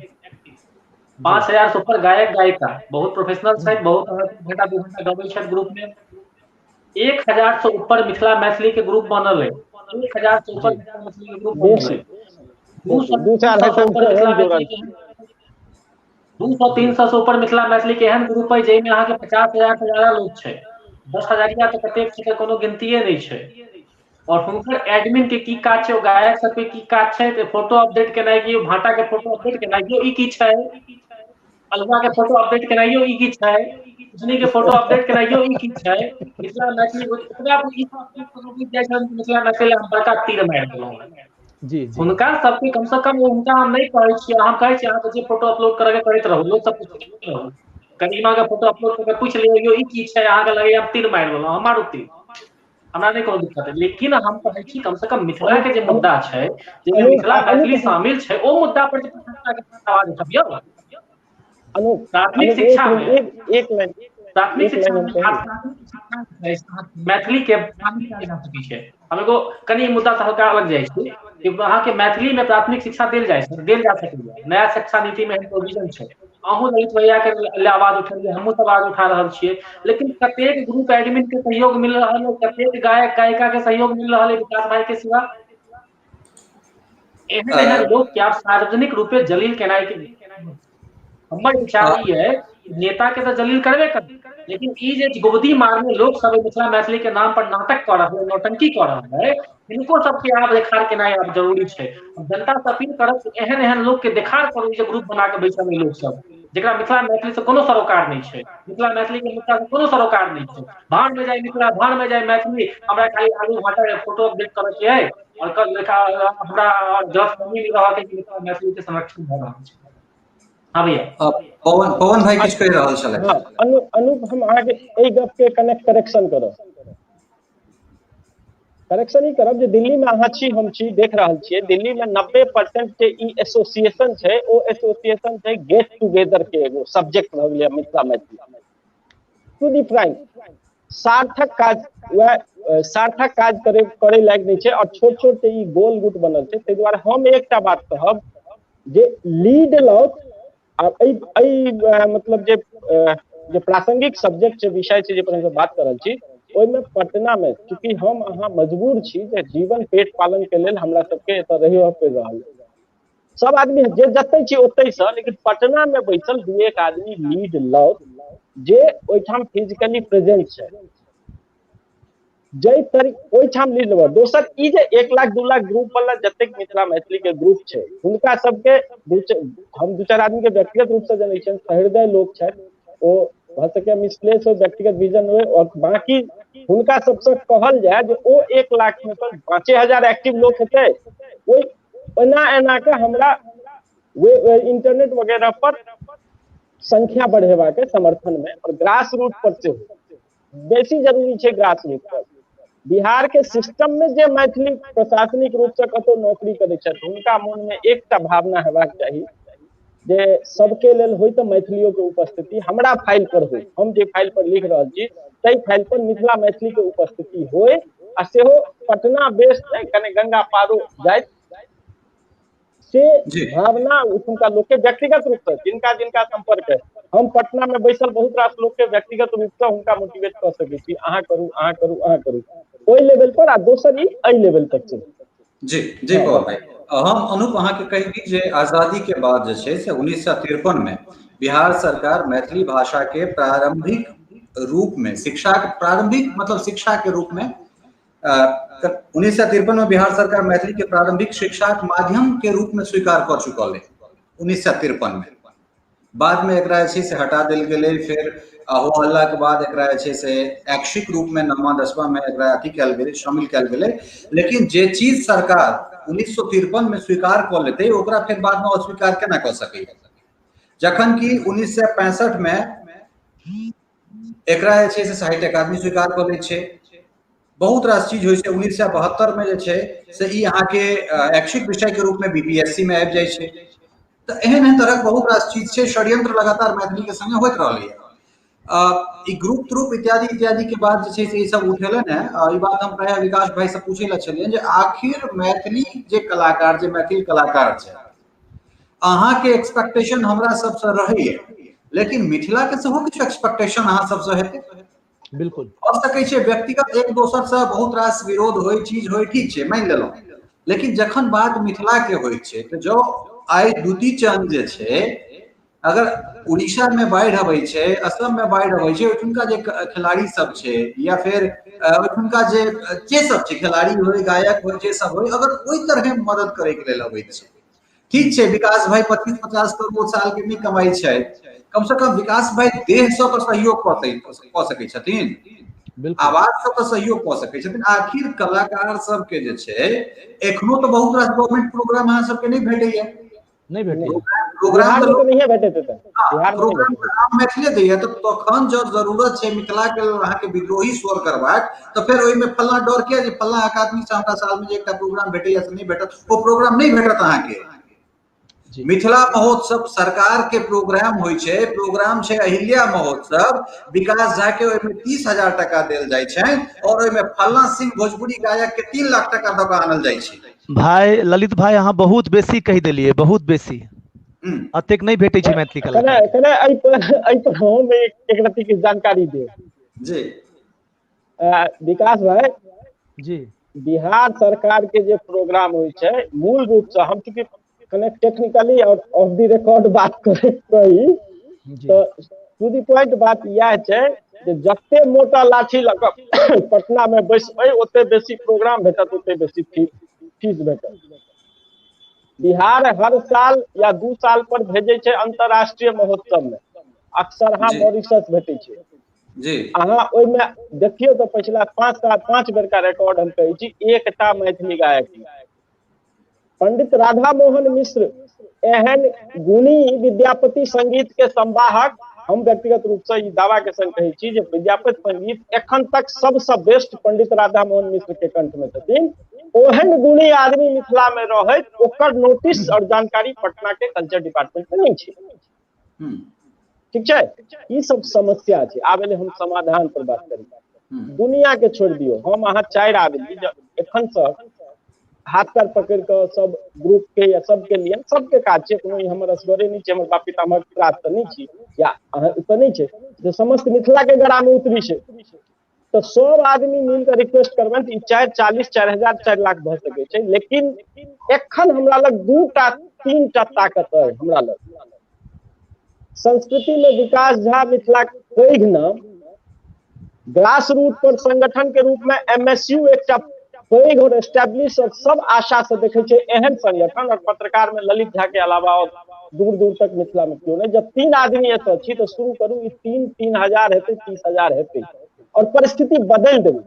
5000 से ऊपर गायक गायिका बहुत प्रोफेशनल छथि बहुत घंटा 2 घंटा गबै छथि ग्रुप में 1000 से ऊपर मिथिला मैथिली के ग्रुप बनल है 1000 से ऊपर मिथिला मैथिली के ग्रुप बनल है 200-300 से ऊपर मिथिला मैथिली के एहन ग्रुप है जाहिमे अहाँके 50,000 से ज्यादा लोग छै 10,000 तऽ कतेक छै कोनो गिनतीये नहीं छै और हुनकर एडमिन के की काज छै गायक सब के की काज छै तऽ फोटो अपडेट केनाइ कि भाटा के फोटो अपडेट केनाइ ई की छै अलवा के फोटो अपडेट केनाइयो ई की छै उजनी के फोटो अपडेट केनाइयो ई की छै मिथिला मैथिली ओकरा ई मिथिला मैथिली हम बड़का तीर मारि देलहुँ जी हुनका सबके कम से कम उनका हम नहीं कहै छी हम कहै छी अहाँ जे फोटो अपलोड करके करैत रहू लोग सब रहू करीमा का फोटो अपलोड करके पूछ लियो ई की छै अहाँ के लगे हम तीर मार देलौ हमारो तीर हमरा नहीं कोनो दिक्कत है लेकिन हम कहै छी कम से कम मिथिला के जे मुद्दा छै जे मिथिला मैथिली शामिल छै ओ मुद्दा पर आवाज उठाबियो प्राथमिक शिक्षा में एक मिनट प्राथमिक शिक्षा में मैथिली के हम एगो कनी मुद्दा से हल्का अलग जाइ छी कि अहाँ के मैथिली में प्राथमिक शिक्षा देल जा सकैए नया शिक्षा नीति में प्रोविजन छै अहूँ ललित भैया के आवाज उठेलिए हमहूँ सब आवाज उठा रहल छियै लेकिन कतेक ग्रुप एडमिन के सहयोग मिल रहा है कतेक गायक गायिका के सहयोग मिल रहा है विकास भाई के सिवा एहन लोग के आप सार्वजनिक रूपे जलील केनाई के हमर विचार ई है नेता के तो जलील करबे कर लेकिन ई जे गोदी मारने लोग सब मिथिला मैथिली के नाम पर नाटक कर रहे हैं नौटंकी कर रहे हैं इनको सबके आप देखार केनाई अब जरूरी है जनता से अपील करब एहन लोग के देखार करू जे ग्रुप बना के बैसल लोग सब जेकरा मिथिला मैथिली से कोनो सरोकार नहीं है मिथिला मैथिली के मुद्दा से कोनो सरोकार नहीं है भाड़ में जाए मिथिला भाड़ में जाए मैथिली हमरा खाली आलू भाटा के फोटो अपडेट करे के है और कल लिखा हमरा जस्ट मनी मिल रहा है कि मिथिला मैथिली के संरक्षण भ रहा है हां भैया पवन भाई किछ कह रहल छले हां अनुप हम आगे ए गप के करेक्शन करब करेक्शन ही करब जे दिल्ली में अहाँ छी हम छी देख रहल छियै दिल्ली में 90% के ई एसोसिएशन छै ओ एसोसिएशन छै गेट टुगेदर के एगो सब्जेक्ट भ गेलै मिथिला मैथिली टू दी फ्रैंक सार्थक काज करे लायक नहीं छै और छोट छोट ई गोल गुट बनल छै तै दुआरे हम एकटा बात कहब जे लीड लॉट आ मतलब जे प्रासंगिक सब्जेक्ट छै विषय छै जे पर हम बात कर रहल छी ओइमे पटना में चूंकि हम अहाँ मजबूर छी जे जीवन पेट पालन के लेल हमरा सबके एतऽ रहियो पड़ि रहल सब आदमी जे जतै छी ओतै से लेकिन पटना में बैसल दू एक आदमी लीड लॉट जे ओइठाम फिजिकली प्रेजेंट छै जै तरीक ओइठाम लीड लॉट दोसर ई जे 1 लाख 2 लाख ग्रुप वाला जतेक मिथिला मैथिली के ग्रुप छै हुनका सबके हम दू चार आदमी के व्यक्तिगत रूप से जनै छियनि सहृदय लोग छै ओ भ सके मिसप्लेस हो व्यक्तिगत विजन हो और बाकी हुनका सबसे कहल जाय जे ओ 1 लाख में तो 5000 एक्टिव लोग हेतै ओइ एना के हमरा इंटरनेट वगैरह पर संख्या बढ़ेवा के समर्थन में और ग्रास रूट पर से बेसी जरूरी छै ग्रास रूट पर बिहार के सिस्टम में जे मैथिली प्रशासनिक रूप से कतौ नौकरी करै छथि हुनका मन में एकटा भावना हेबाक चाही जे सबके लेल होय तो मैथिलियों के उपस्थिति हमरा फाइल पर होय हम जे फाइल पर लिख रहल छी तै फाइल पर मिथिला मैथिली के उपस्थिति होय आ सेहो पटना बेस कने गंगा पारो जाय से भावना उनका लोग के व्यक्तिगत रूप से जिनका संपर्क है हम पटना में बैसल बहुत रास लोग के व्यक्तिगत रूप से उनका मोटिवेट कर सकै छी अहाँ करू ओइ लेवल पर आ दोसर ई एइ लेवल पर छै जी पवन भाई हम अनुप अहाँ के कहि दी जे आजादी के बाद जे छै से 1953 में बिहार सरकार मैथिली भाषा के प्रारंभिक रूप में शिक्षा के प्रारंभिक मतलब शिक्षा के रूप में 1953 में बिहार सरकार मैथिली के प्रारंभिक शिक्षा के माध्यम के रूप में स्वीकार कर चुकल है 1953 में बाद में एकरा छै से हटा देल गेलै फिर हो हल्ला के बाद एकरा छै से ऐच्छिक रूप में 9वां 10वां में एकरा अथी कैल गेलै शामिल कैल गेलै लेकिन जे चीज सरकार 1953 में स्वीकार कर लेते ओकरा फिर बाद में अस्वीकार केना कर सकै जखन कि 1965 में एकरा छै से साहित्य अकादमी स्वीकार कर लै छै बहुत रास चीज होय छै 1972 में जे छै से ई अहाँ के ऐच्छिक विषय के रूप में बीपीएससी में आबि जाय छै तो एहन तरह बहुत रास चीज छै षड्यंत्र लगातार मैथिली के संगे होइत रहलै ई ग्रुप त्रुप इत्यादि के बाद जे छै से ई सब उठेलन है ई बात हम प्राय विकास भाई से पूछे ला छलियन जे आखिर मैथिली जे कलाकार जे मैथिल कलाकार छै अहाँ के एक्सपेक्टेशन हमरा सब से रहै लेकिन मिथिला के सेहो किछु एक्सपेक्टेशन अहाँ सब से हेतै बिल्कुल हो सकै छै व्यक्तिगत एक दोसर से बहुत रास विरोध होय चीज होय ठीक छै मान लेलौ लेकिन जखन बात मिथिला के होय छै तो जो आइ दूती चंद जे छै अगर उड़ीसा में बाढ़ अबै छै असम में बाढ़ अबै छै ओठुनका जे खिलाड़ी सब छै या फिर ओठुनका जे सब छै खिलाड़ी होय गायक होय जे सब होय अगर ओइ तरह मदद करे के लेल अबै छै ठीक छै विकास भाई 25-50 करोड़ साल के नहीं कमाई छै कम से कम विकास भाई देह से तो सहयोग क सकै छथिन आवाज से तो सहयोग क सकै छथिन आखिर कलाकार सब के जे छै एखनो तो बहुत रास गवर्नमेंट प्रोग्राम अहाँ सब के नहीं भेटैया नहीं भेटे प्रोग्राम बिहार में तो नहीं भेटे थे बिहार में प्रोग्राम नाम मैथिली दैया तो तखन जब जरूरत छै मिथिला के अहाँ के विद्रोही स्वर करबाक तो फिर ओहि में फल्ला डर के जे फल्ला अकादमी से हमरा साल में जे एकटा प्रोग्राम भेटैया से नहीं भेटत वो प्रोग्राम नहीं भेटत अहाँ के मिथिला महोत्सव सरकार के प्रोग्राम होइ छै प्रोग्राम छै अहिल्या महोत्सव विकास झा के ओहि में 30,000 टका देल जाइ छै और ओहि में फल्ला सिंह भोजपुरी गायक के 3 लाख टका दऽ कऽ आनल जाइ छै भाई ललित भाई अहाँ बहुत बेसी कहि देलिए बहुत बेसी अतेक नहीं भेटे छै मैथिली कलाकार कने एहि पर हम एक रत्ती के जानकारी दे जी विकास भाई जी बिहार सरकार के जे प्रोग्राम होइ छै मूल रूप से हम कने टेक्निकली और ऑफ द रिकॉर्ड बात करी तो टू द पॉइंट बात यह छै जे जते मोटा लाठी लऽ कऽ पटना में बैसबै ओते बेसी प्रोग्राम भेटत ओते बेसी फीस भेटत बिहार हर साल या 2 साल पर भेजे छै अंतरराष्ट्रीय महोत्सव में अक्सर मॉरिशस भेटे छै जी अहाँ ओहि में देखियो तो पिछला 5 बेर का रिकॉर्ड हम कहै छी एकटा मैथिली गायक पंडित राधा मोहन मिश्र एहन गुणी विद्यापति संगीत के संवाहक हम व्यक्तिगत रूप से ई दावा के संग कहै छी जे विद्यापति संगीत एखन तक सबसे बेस्ट पंडित राधा मोहन मिश्र के कंठ में छथिन ओहन गुणी आदमी मिथिला में रहे ओकर नोटिस और जानकारी पटना के कल्चर डिपार्टमेंट में नहीं छै ठीक है ई सब समस्या छै आबे हम समाधान पर बात करी दुनिया के छोड़ दियो हम अहाँ 4 आदमी एखन से हाथ पैर पकड़ कर सब ग्रुप के या सबके लिए सबके काज छै कोनो हमर असगरे नहीं छै हमर बाप पितामह प्राप्त तो नहीं छी या तो नहीं छै जे समस्त मिथिला के गड़ा में उतरी छै तो सब आदमी मिलकर रिक्वेस्ट करबन तो 440 4000 4 लाख भ सके छै लेकिन एखन हमरा लग 2-3 ताकत है हमरा लग संस्कृति में विकास झा मिथिला पैघ नाम ग्रास रूट पर संगठन के रूप में MSU एक पैघ और एस्टेब्लिश और सब आशा से देखे छै एहन संगठन और पत्रकार में ललित झा के अलावा और दूर दूर तक मिथिला में क्यों नहीं जब 3 आदमी ऐसा छी तो शुरू करूँ 3,000 हेतै 30,000 हेतै और परिस्थिति बदल देबै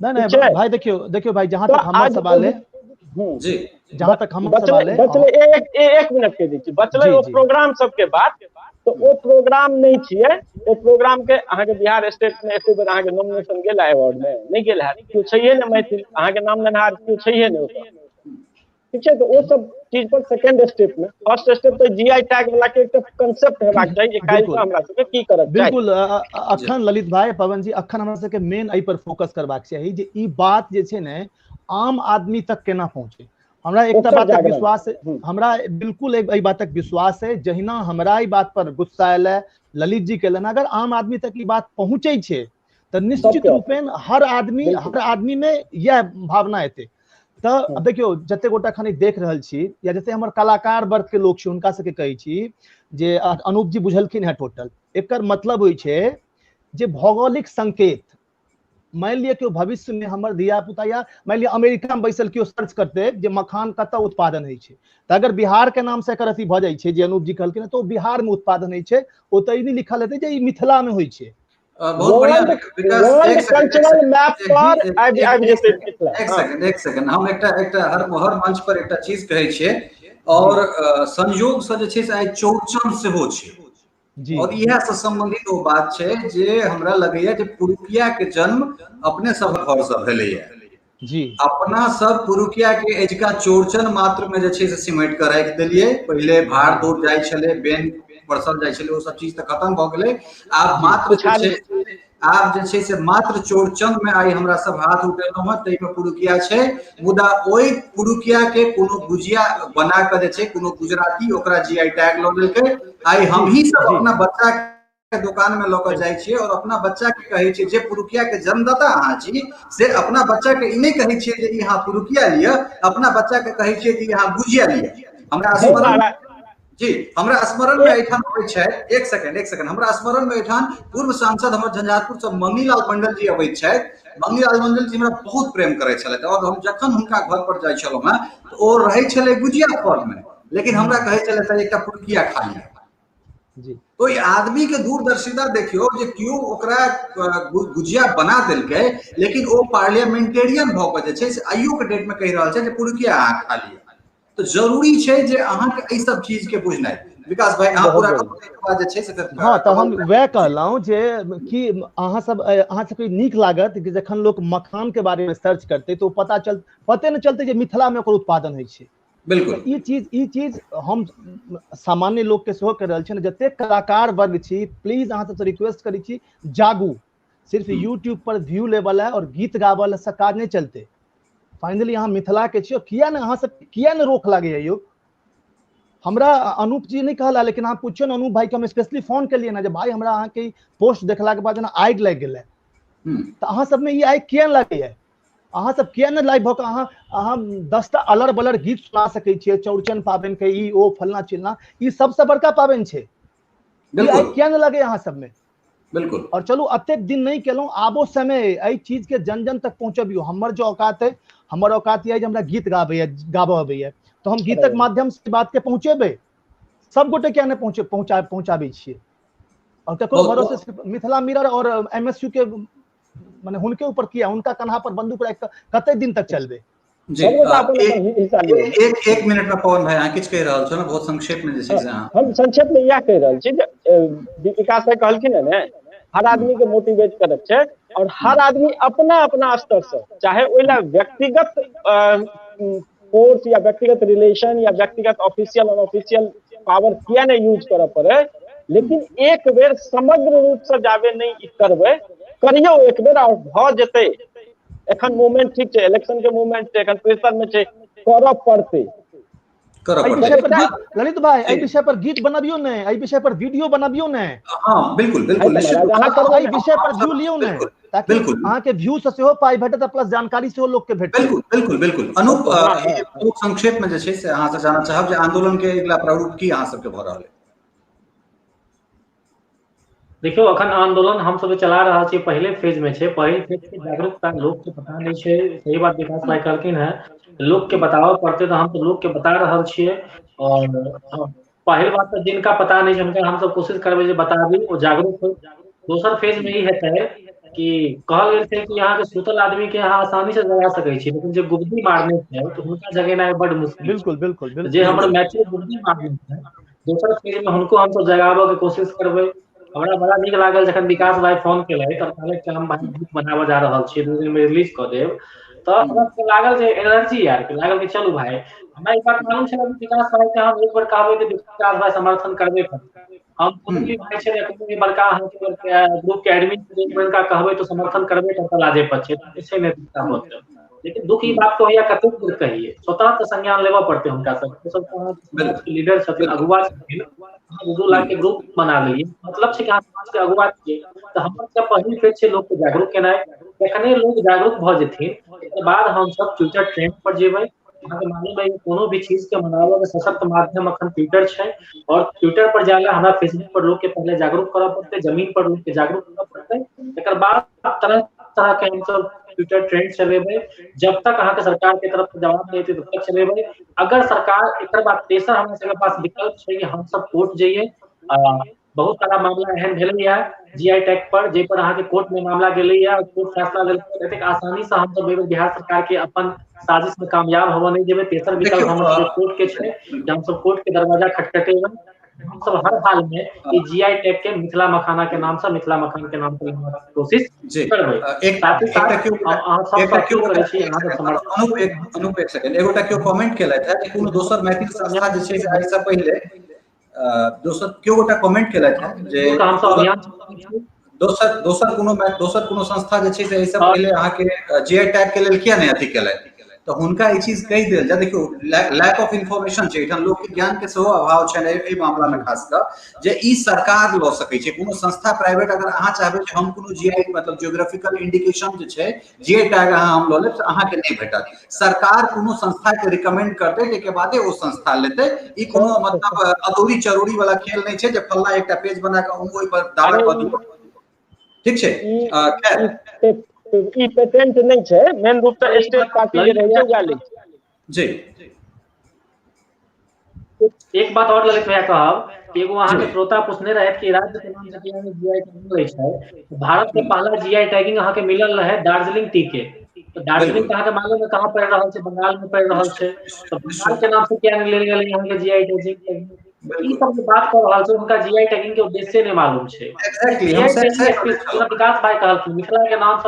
नहीं भाई देखियो भाई जहां तक हमारा सवाल है जी जहां तक हमारा सवाल है बचले एक मिनट के दीजिए बचले वो प्रोग्राम सबके बाद तो वो प्रोग्राम नहीं छिए वो प्रोग्राम के अहाँ के बिहार स्टेट में एक बेर अहाँ के नॉमिनेशन गेल अवार्ड में नहीं गेल है क्यों चाहिए ना मैथिल अहाँ के नाम लेनहार क्यों चाहिए ना ठीक है तो वो सब चीज पर सेकंड स्टेप में फर्स्ट स्टेप तो जीआई टैग वाला के एक कांसेप्ट हेबाक चाहिए काल से हमरा सबके की करब बिल्कुल अखन ललित भाई पवन जी अखन हमरा सबके मेन एहि पर फोकस करबाक चाही जे ई बात जे छै ने आम आदमी तक केना पहुंचे हमरा एकटा बातक विश्वास है हमरा बिल्कुल एहि बातक विश्वास है जहिना हमरा ई बात पर गुस्सा आयल ललित जी केलन अगर आम आदमी तक ई बात पहुंचे छै तो निश्चित रूपेण हर आदमी में यह भावना एतै तो देखियो जते गोटा खानी देख रहल छी या जैसे हमर कलाकार वर्ग के लोग छै हुनका सबके कहै छी जे अनूप जी बुझलखिन है टोटल एकर मतलब होइ छै जे भौगोलिक संकेत मान लिया कि भविष्य में हमर धिया पुता या मान लिया अमेरिका में बैसल केओ सर्च करते जे मखान कतऽ उत्पादन होइ छै तो अगर बिहार के नाम से एकर अथी भ जाइ छै जे अनूप जी कहलखिन तो बिहार में उत्पादन होइ छै ओतय नहीं लिखल हेतै जे ई मिथिला में होइ छै बहुत बढ़िया विकास कल्चरल मैप पर एक सेकंड हम एकटा हर मंच पर एकटा चीज कहै छियै और संयोग से जे छै से आइ चौड़चन सेहो छै जी और इएह से संबंधित वो बात छै जे हमरा लगैया जे पुरुकिया के जन्म अपने सब घर से भेलैया जी अपना सब पुरुकिया के एजका चौड़चन मात्र में जे छै से सिमट के राखि देलियै पहिले भाड़ दौड़ जाइ छलै बेन परसल जाइ छलै ओ सब चीज तऽ खत्म भ गेलै आब मात्र जे छै से मात्र चौड़चन में आई हमरा सब हाथ उठेलहुं हैं तै में पुरुकिया छै मुदा ओइ पुरुकिया के कोनो गुजिया बना के जे छै कोनो गुजराती ओकरा जीआई टैग ल लेलकै आई हम ही सब अपना बच्चा के दुकान में लऽ जाइ छियै और अपना बच्चा के कहै छियै जे पुरुकिया के जन्मदाता अहाँ छी से अपना बच्चा के ई नहीं कहै छियै जे यहाँ पुरुकिया लिया अपना बच्चा के कहै छियै जे यहाँ गुजिया लिया हमरा स्मरण में एठान अबै छै एक सेकंड हमरा स्मरण में एठान पूर्व सांसद हमर झंझारपुर से मंगनीलाल मंडल जी अबै छै मंगनीलाल मंडल जी हमरा बहुत प्रेम करै छलथि और हम जखन हुनका घर पर जाइ छलहुं हैं तो ओ रहै छलै गुजिया फॉर्म में लेकिन हमरा कहै छलै एकटा पुरुकिया खा लिया जी तो ये आदमी के दूरदर्शिता देखियो जे क्यों ओकरा गुजिया बना देलकै लेकिन ओ पार्लियामेंटेरियन भ के जे छै से आइयो के डेट में कहि रहल छै जे पुरुकिया अहाँ खा लिया तो जरूरी छै जे अहाँ के एहि सब चीज के बुझनाइ। विकास भाई अहाँ पूरा के बाद जे छै से फिर हाँ तो हम वह कहलहुँ जे कि अहाँ सबके नीक लागत कि जखन लोग मखान के बारे में सर्च करते तो पते न चलते जे मिथिला में ओकर उत्पादन होइ छै। बिल्कुल ई चीज हम सामान्य लोग के सेहो कर रहल छी, जते कलाकार वर्ग छी प्लीज अहाँ सबसे रिक्वेस्ट करै छी जागू। सिर्फ यूट्यूब पर व्यू लेवल है और गीत गावल से काज नहीं चलते। फाइनली अहाँ मिथिला के छियो, किया ने अहाँ सब किया ने रोक लागे है यो। हमरा अनूप जी नहीं कहला, लेकिन अहाँ पूछियो ना अनूप भाई के हम स्पेशली फोन के लिए ना, भाई हमरा अहाँ के पोस्ट देखला के बाद ना आगि लग गेल है, तो अहाँ सब में ये आगि किया लगे है? अहाँ सब किया न लाइव भऽ अहाँ 10टा अलर बलर गीत सुना सकै छियै, चौड़चन पाबनि के ई ओ फलना चिलना, ई सबसे बड़का पाबनि छै। ई आगि किया न लगे अहाँ सब में? बिल्कुल। और चलू अतेक दिन नहीं केलहुँ, आबो समय एहि चीज के जन जन तक पहुंचबियो। हमर जो औकात है, हमर औकात ये जे हमरा गीत गाबऽ अबैया, तो हम गीतक माध्यम से बात के पहुंचेबै। सब गोटे क्या ने पहुंचाबै छियै। और ककरो भरोसे मिथिला मिरर और MSU के माने हुनके ऊपर किया, उनका कन्हा पर बंदूक रख कते दिन तक चलबे? जी एक मिनट में पवन भाई अहाँ किछ कहि रहल छौ ना, बहुत संक्षेप में जे छै से अहाँ। हम संक्षेप में इएह कहि रहल छी जे विकास भाई कहलखिन है ने, हर आदमी के मोटिवेट करत छै, और हर आदमी अपना अपना स्तर से, चाहे ओइला व्यक्तिगत फोर्स या व्यक्तिगत रिलेशन या व्यक्तिगत ऑफिशियल और ऑफिशियल पावर किया नहीं यूज करऽ पड़े, लेकिन एक बेर समग्र रूप से जाबे नहीं करबै, करियो एक बेर और भ जेतै। एखन मूवमेंट ठीक छै, इलेक्शन के मूवमेंट छै, एखन प्रेशर में छै, करऽ पड़तै। ललित भाई एहि विषय पर गीत बनाबियो ने, एहि विषय पर वीडियो बनाबियो ने। हाँ बिल्कुल बिल्कुल निश्चित एहि विषय पर व्यू लियो ने, ताकि अहाँ के व्यू से सेहो पाई भेटत प्लस जानकारी सेहो लोग के भेटत। बिल्कुल बिल्कुल बिल्कुल। अनूप बहुत संक्षेप में जे छै से अहाँ से जानना चाहब जे आंदोलन के अगिला प्रारूप की अहाँ सबके भऽ रहल है? देखियो अखन आंदोलन हम सब चला रहा छी, पहले फेज में छै। पहले फेज के जागरूकता लोग के पता नहीं छै। सही बात विकास भाई कहलखिन है, लोग के बताओ पड़ते तो हम तो लोग के बता रहल छियै। और पहली बात तो जिनका पता नहीं है उनका हम सब कोशिश करबे जे बताबी और जागरूक हो। दोसर फेज में ई हेतै कि कहल गेल छै कि यहाँ के सुतल आदमी के यहाँ आसानी से जगा सकै छी, लेकिन जो गुब्बी मारने छै तो हुनका जगेनाइ बड मुश्किल। बिल्कुल बिल्कुल जे हमर मैथिली गुब्बी मारने छै, दोसर फेज में हुनको हम सब जगाबे के कोशिश करबै। हमरा बड़ा नीक लागल जखन विकास भाई फोन केले त कहले कि हम गीत बनाबे जा रहल छी, 2 दिन में रिलीज क देब। तो हमरा लागल जे एनर्जी यार के लागल कि चलू भाई, हमरा ई बात मालूम छल कि विकास भाई के हम एक बार कहबै तो विकास भाई समर्थन करबे करते। हम खुदली भाई छै कोनो बड़का अहाँ के ग्रुप के एडमिन का कहबै तो समर्थन करबे करते, लाजे पर छै ऐसे नहीं दिक्कत होते। लेकिन दुख ई बात को या कते दूर कहिए, स्वतः तो संज्ञान लेवा पड़ते उनका सब लीडर छथिन, अगुवा छथिन। 2 लाख के ग्रुप बना लेलिए, मतलब छै कि समाज के अगुवा छियै। तो हमर सब पहिल फेज छै लोग के जागरूक केनाइ। जखने लोग जागरूक भ जेथिन तकर बाद हम सब ट्विटर ट्रेंड पर जेबै। अहाँ के मालूम है कोनो भी चीज के मनाबे के सशक्त माध्यम अखन ट्विटर छै, और ट्विटर पर जाके हमरा फेसबुक पर लोग के पहले जागरूक करऽ पड़ते, जमीन पर लोग के जागरूक करऽ पड़ते, तकर बाद तरह तरह के हम सब ट्विटर ट्रेंड चलेबै। जब तक अहाँ के सरकार के तरफ से जवाब नहीं एतै तब तक चलेबै। अगर सरकार एकर बाद तेसर हमरा सबके पास विकल्प छै कि हम सब कोर्ट जइए। बहुत सारा मामला एहन भेलैया जीआई टैग पर, जे पर अहाँ के कोर्ट में मामला गेलैया, कोर्ट फैसला देलकै, एतेक आसानी से हम सब बिहार सरकार के अपन साजिश में कामयाब होबऽ नहीं देबै। तेसर विकल्प हमर सबके कोर्ट के छै, जे हम सब कोर्ट के दरवाजा खटखटेबै। हम सब हर हाल में ई जीआई टैग के मिथिला मखाना के नाम से, मिथिला मखान के नाम से कोशिश करबै। अनुप एक सेकंड, एगोटा केओ कमेंट केलथि है कि कोनो दोसर मैथिली संस्था जे छै से आइ से पहिले दोसर केओ गोटा कमेंट केलथि है जे दोसर कोनो संस्था जे छै से एहि से पहिले अहाँ के जीआई टैग के लेल किया नहीं अथी केलथि, तो हुनका ई चीज कहि देल जा। देखियो लैक ऑफ इन्फॉर्मेशन छै, एठाम लोक के ज्ञान के सेहो अभाव छै एहि मामला में, खास कर जे ई सरकार ल सकै छै। कोनो संस्था प्राइवेट अगर अहाँ चाहबै जे हम कोनो जीआई मतलब जियोग्राफिकल इंडिकेशन जे छै जीआई टैग अहाँ हम ल लेब से अहाँ के नहीं भेटत। सरकार कोनो संस्था के रिकमेंड करतै, ताहि के बादे ओ संस्था लेतै। ई कोनो मतलब अदौरी चरौरी वाला खेल नहीं छै जे फल्ला एकटा पेज बना के ओहि पर दावा क दियौ, ठीक छै। खैर ई पेटेंट नहीं छै, मेन रूप से स्टेट पार्टी जे रहै छै गाली जी। एक बात और ललित भैया कहब कि एगो अहाँ के श्रोता पूछने रहे कि राज्य के नाम से जीआई टैगिंग मिलै छै। भारत के पहला जीआई टैगिंग अहाँ के मिलल रहे दार्जिलिंग टी के। तो दार्जिलिंग कहाँ के मालूम है कहाँ पड़ रहा है, बंगाल में पड़ रहा है, तो बंगाल के नाम से क्या नहीं ले गए यहाँ के जीआई टैगिंग, ई सब जो बात कर रहा है उनका जीआई टैगिंग के उद्देश्य नहीं मालूम है। एग्जैक्टली हम जीआई टैगिंग विकास भाई कहलखिन मिथिला के नाम से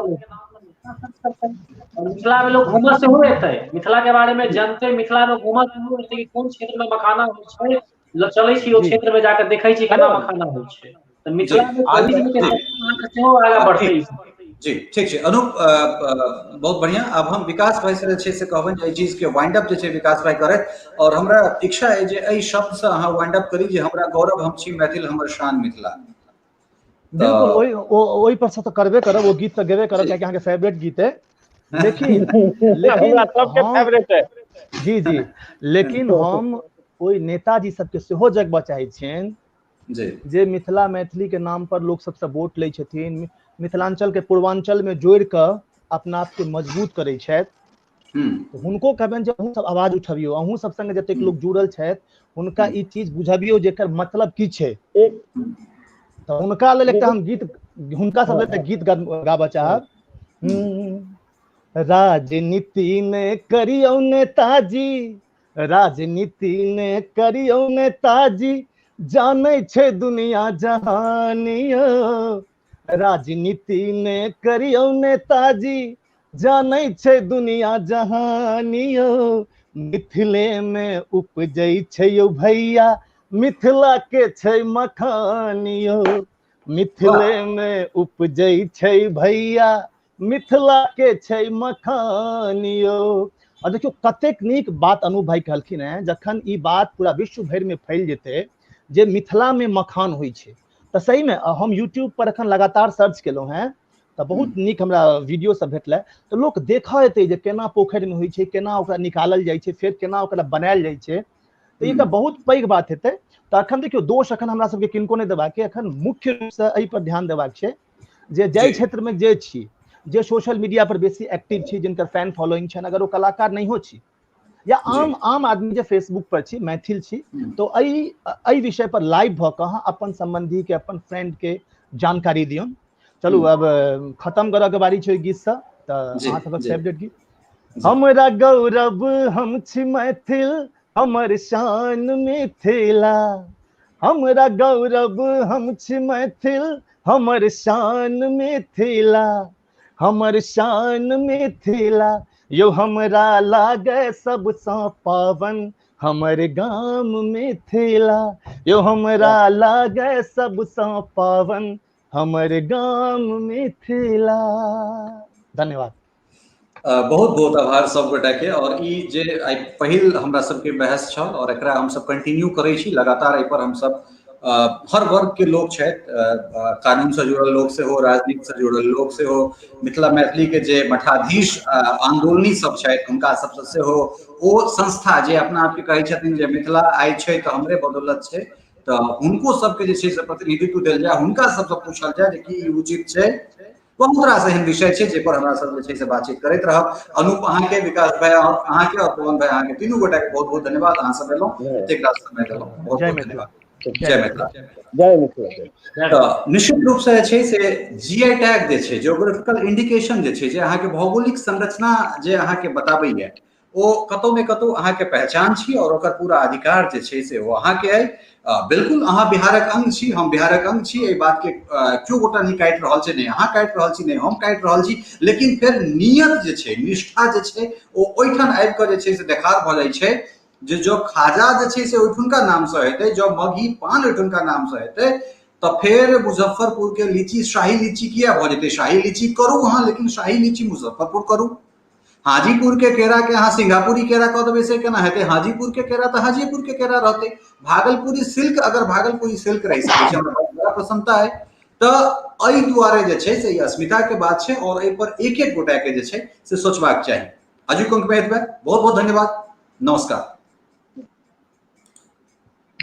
और मिथिला में लोग घूमत से हुए थे, मिथिला के बारे में जानते, मिथिला में घूमत हुए थे कि कौन क्षेत्र में मखाना होइ छै, चलै छी ओ क्षेत्र में जाकर देखै छी केना मखाना होइ छै, तो मिथिला में टूरिज्म के सेहो आगा बढ़तै। जी ठीक है अनूप, बहुत बढ़िया। अब हम विकास भाई से कहबन जे चीज के वाइंड अप जे विकास भाई करे, और हमरा इच्छा है जे एहि शब्द से अहाँ वाइंड अप करी जे हमरा गौरव हम छी मैथिल हमर शान मिथिला। बिल्कुल ओई पर से तो करबे करब, वो गीत तो गेबे करब कियाकि अहाँ के फेवरेट गीत है, लेकिन हमरा सबके फेवरेट है जी जी, लेकिन हम ओई नेताजी सबके सेहो जगबा चाहै छियन जे मिथिला मैथिली के नाम पर लोग सबसे वोट लै छथिन, मिथिलांचल के पूर्वांचल में जोड़ के अपना आप के मजबूत करै छथि, तो हुनको कहबन जे अहूँ सब आवाज उठबियो, अहूँ सब संगे जतेक लोग जुड़ल छथि हुनका ई चीज बुझबियो जेकर मतलब की छै। तो हुनका लेल एकटा हम गीत, हुनका सब लेल गीत गाबा चाहब। राजनीति ने करियो नेताजी, राजनीति ने करियो नेताजी, जाने छे दुनिया जहानियो, राजनीति ने करियो नेताजी, जाने छे दुनिया जहानियो, मिथिले में उपजै छे यो भैया, मिथिला के छे मखानियो, मिथिले में उपजै छे भैया, मिथिला के छे मखानियो। और देखियो कतेक नीक बात अनूप भाई कहलखिन है, जखन ई बात पूरा विश्व भर में फैल जेते जे मिथिला में मखान होइ छै, तो सही में हम यूट्यूब पर अखन लगातार सर्च केलहुँ हैं तो बहुत नीक हमरा वीडियो सब भेटलै, तो लोग देखा हेतै जे केना पोखरि में होइ छै, केना ओकरा निकालल जाइ छै, फेर केना ओकरा बनायल जाइ छै, तो ई तो बहुत पैघ बात हेतै। तो अखन देखियो दोष अखन हमरा सबके किनको नहीं देबाक, अखन मुख्य रूप से एहि पर ध्यान देबाक छै जे जाहि क्षेत्र में जे छी, जे सोशल मीडिया पर बेसी एक्टिव छी, जिनकर फैन फॉलोइंग छन, अगर वो कलाकार नहीं हो छी या आम आदमी जे फेसबुक पर छी, मैथिल छी, तो एहि विषय पर लाइव भ के अपन संबंधी के, अपन फ्रेंड के जानकारी दियौन। चलू अब खत्म करऽ के बारी छै गीत से, तो अहाँ सबक फेवरेट गीत हमरा गौरव हम छी मैथिल, हमर शान मिथिला, हमरा गौरव हम छी मैथिल, हमर शान मिथिला, हमर शान मिथिला, यो हमरा लागे सबसँ पावन, हमर गाम मिथिला, यो हमरा लागे सबसँ पावन, हमर गाम मिथिला। धन्यवाद। बहुत बहुत आभार सब गोटा के। और ई जे आई पहिल हमरा सबके बहस छल और एकरा हम सब कंटिन्यू करै छी लगातार, एहि पर हम सब हर वर्ग के लोग छथि, कानून से जुड़ल लोग से हो, राजनीति से जुड़ल लोग से हो, मिथिला मैथिली के जे मठाधीश आंदोलनी सब छथि हुनका सब से हो, ओ संस्था जे अपना आप के कहै छथिन जे मिथिला आइ छै तो हमरे बदौलत छै, तो हुनको सबके जे छै से प्रतिनिधित्व देल जाय, हुनका सबसे पूछल जाय जे की उचित छै। बहुत रास एहन विषय छै जे पर हमरा सब जे छै से बातचीत करैत रहब। अनूप अहाँ के, विकास भाई अहाँ के, और पवन भाई अहाँ के, तीनू गोटा के बहुत बहुत धन्यवाद, अहाँ सब एलहुं, एतेक रास समय देलहुं, बहुत बहुत धन्यवाद। जय मिथिला। जय मिथिला। तो निश्चित रूप से छै से जीआई टैग जे छै, जियोग्राफिकल इंडिकेशन जे छै, जे अहाँ के भौगोलिक संरचना जे अहाँ के बताबैया, ओ कतौ ने कतौ अहाँ के पहचान छी, और ओकर पूरा अधिकार जे छै से ओ अहाँ के है। बिल्कुल अहाँ बिहारक अंग छी, हम बिहारक अंग छी, एहि बात के क्यों गोटा नहीं काटि रहल छै, नहीं अहाँ काटि रहल छी, नहीं हम काटि रहल छी, लेकिन फिर नियत जे छै, निष्ठा जे छै, ओ ओहिठाम आबि कऽ जे छै से देखार भऽ जाइ छै जे जो खाजा जे छै से ओहिठुनका नाम से हेतै, जो मघी पान ओहिठुनका नाम से हेतै, तो फिर मुजफ्फरपुर के लीची शाही लीची किया भऽ जेतै। शाही लीची करू अहाँ, लेकिन शाही लीची मुजफ्फरपुर करू। हाजीपुर के केरा के अहाँ सिंगापुरी केरा कह देबै से केना हेतै, हाजीपुर के केरा तो हाजीपुर के केरा रहतै। भागलपुरी सिल्क अगर भागलपुरी सिल्क रहि सकै छै, हमरा बड़ा प्रसन्नता है। तो एहि दुआरे जे छै से अस्मिता के बात छै, और एहि पर एक एक गोटा के जे छै से सोचबाक चाही। आजुक अंक में एतबे, बहुत बहुत धन्यवाद, नमस्कार।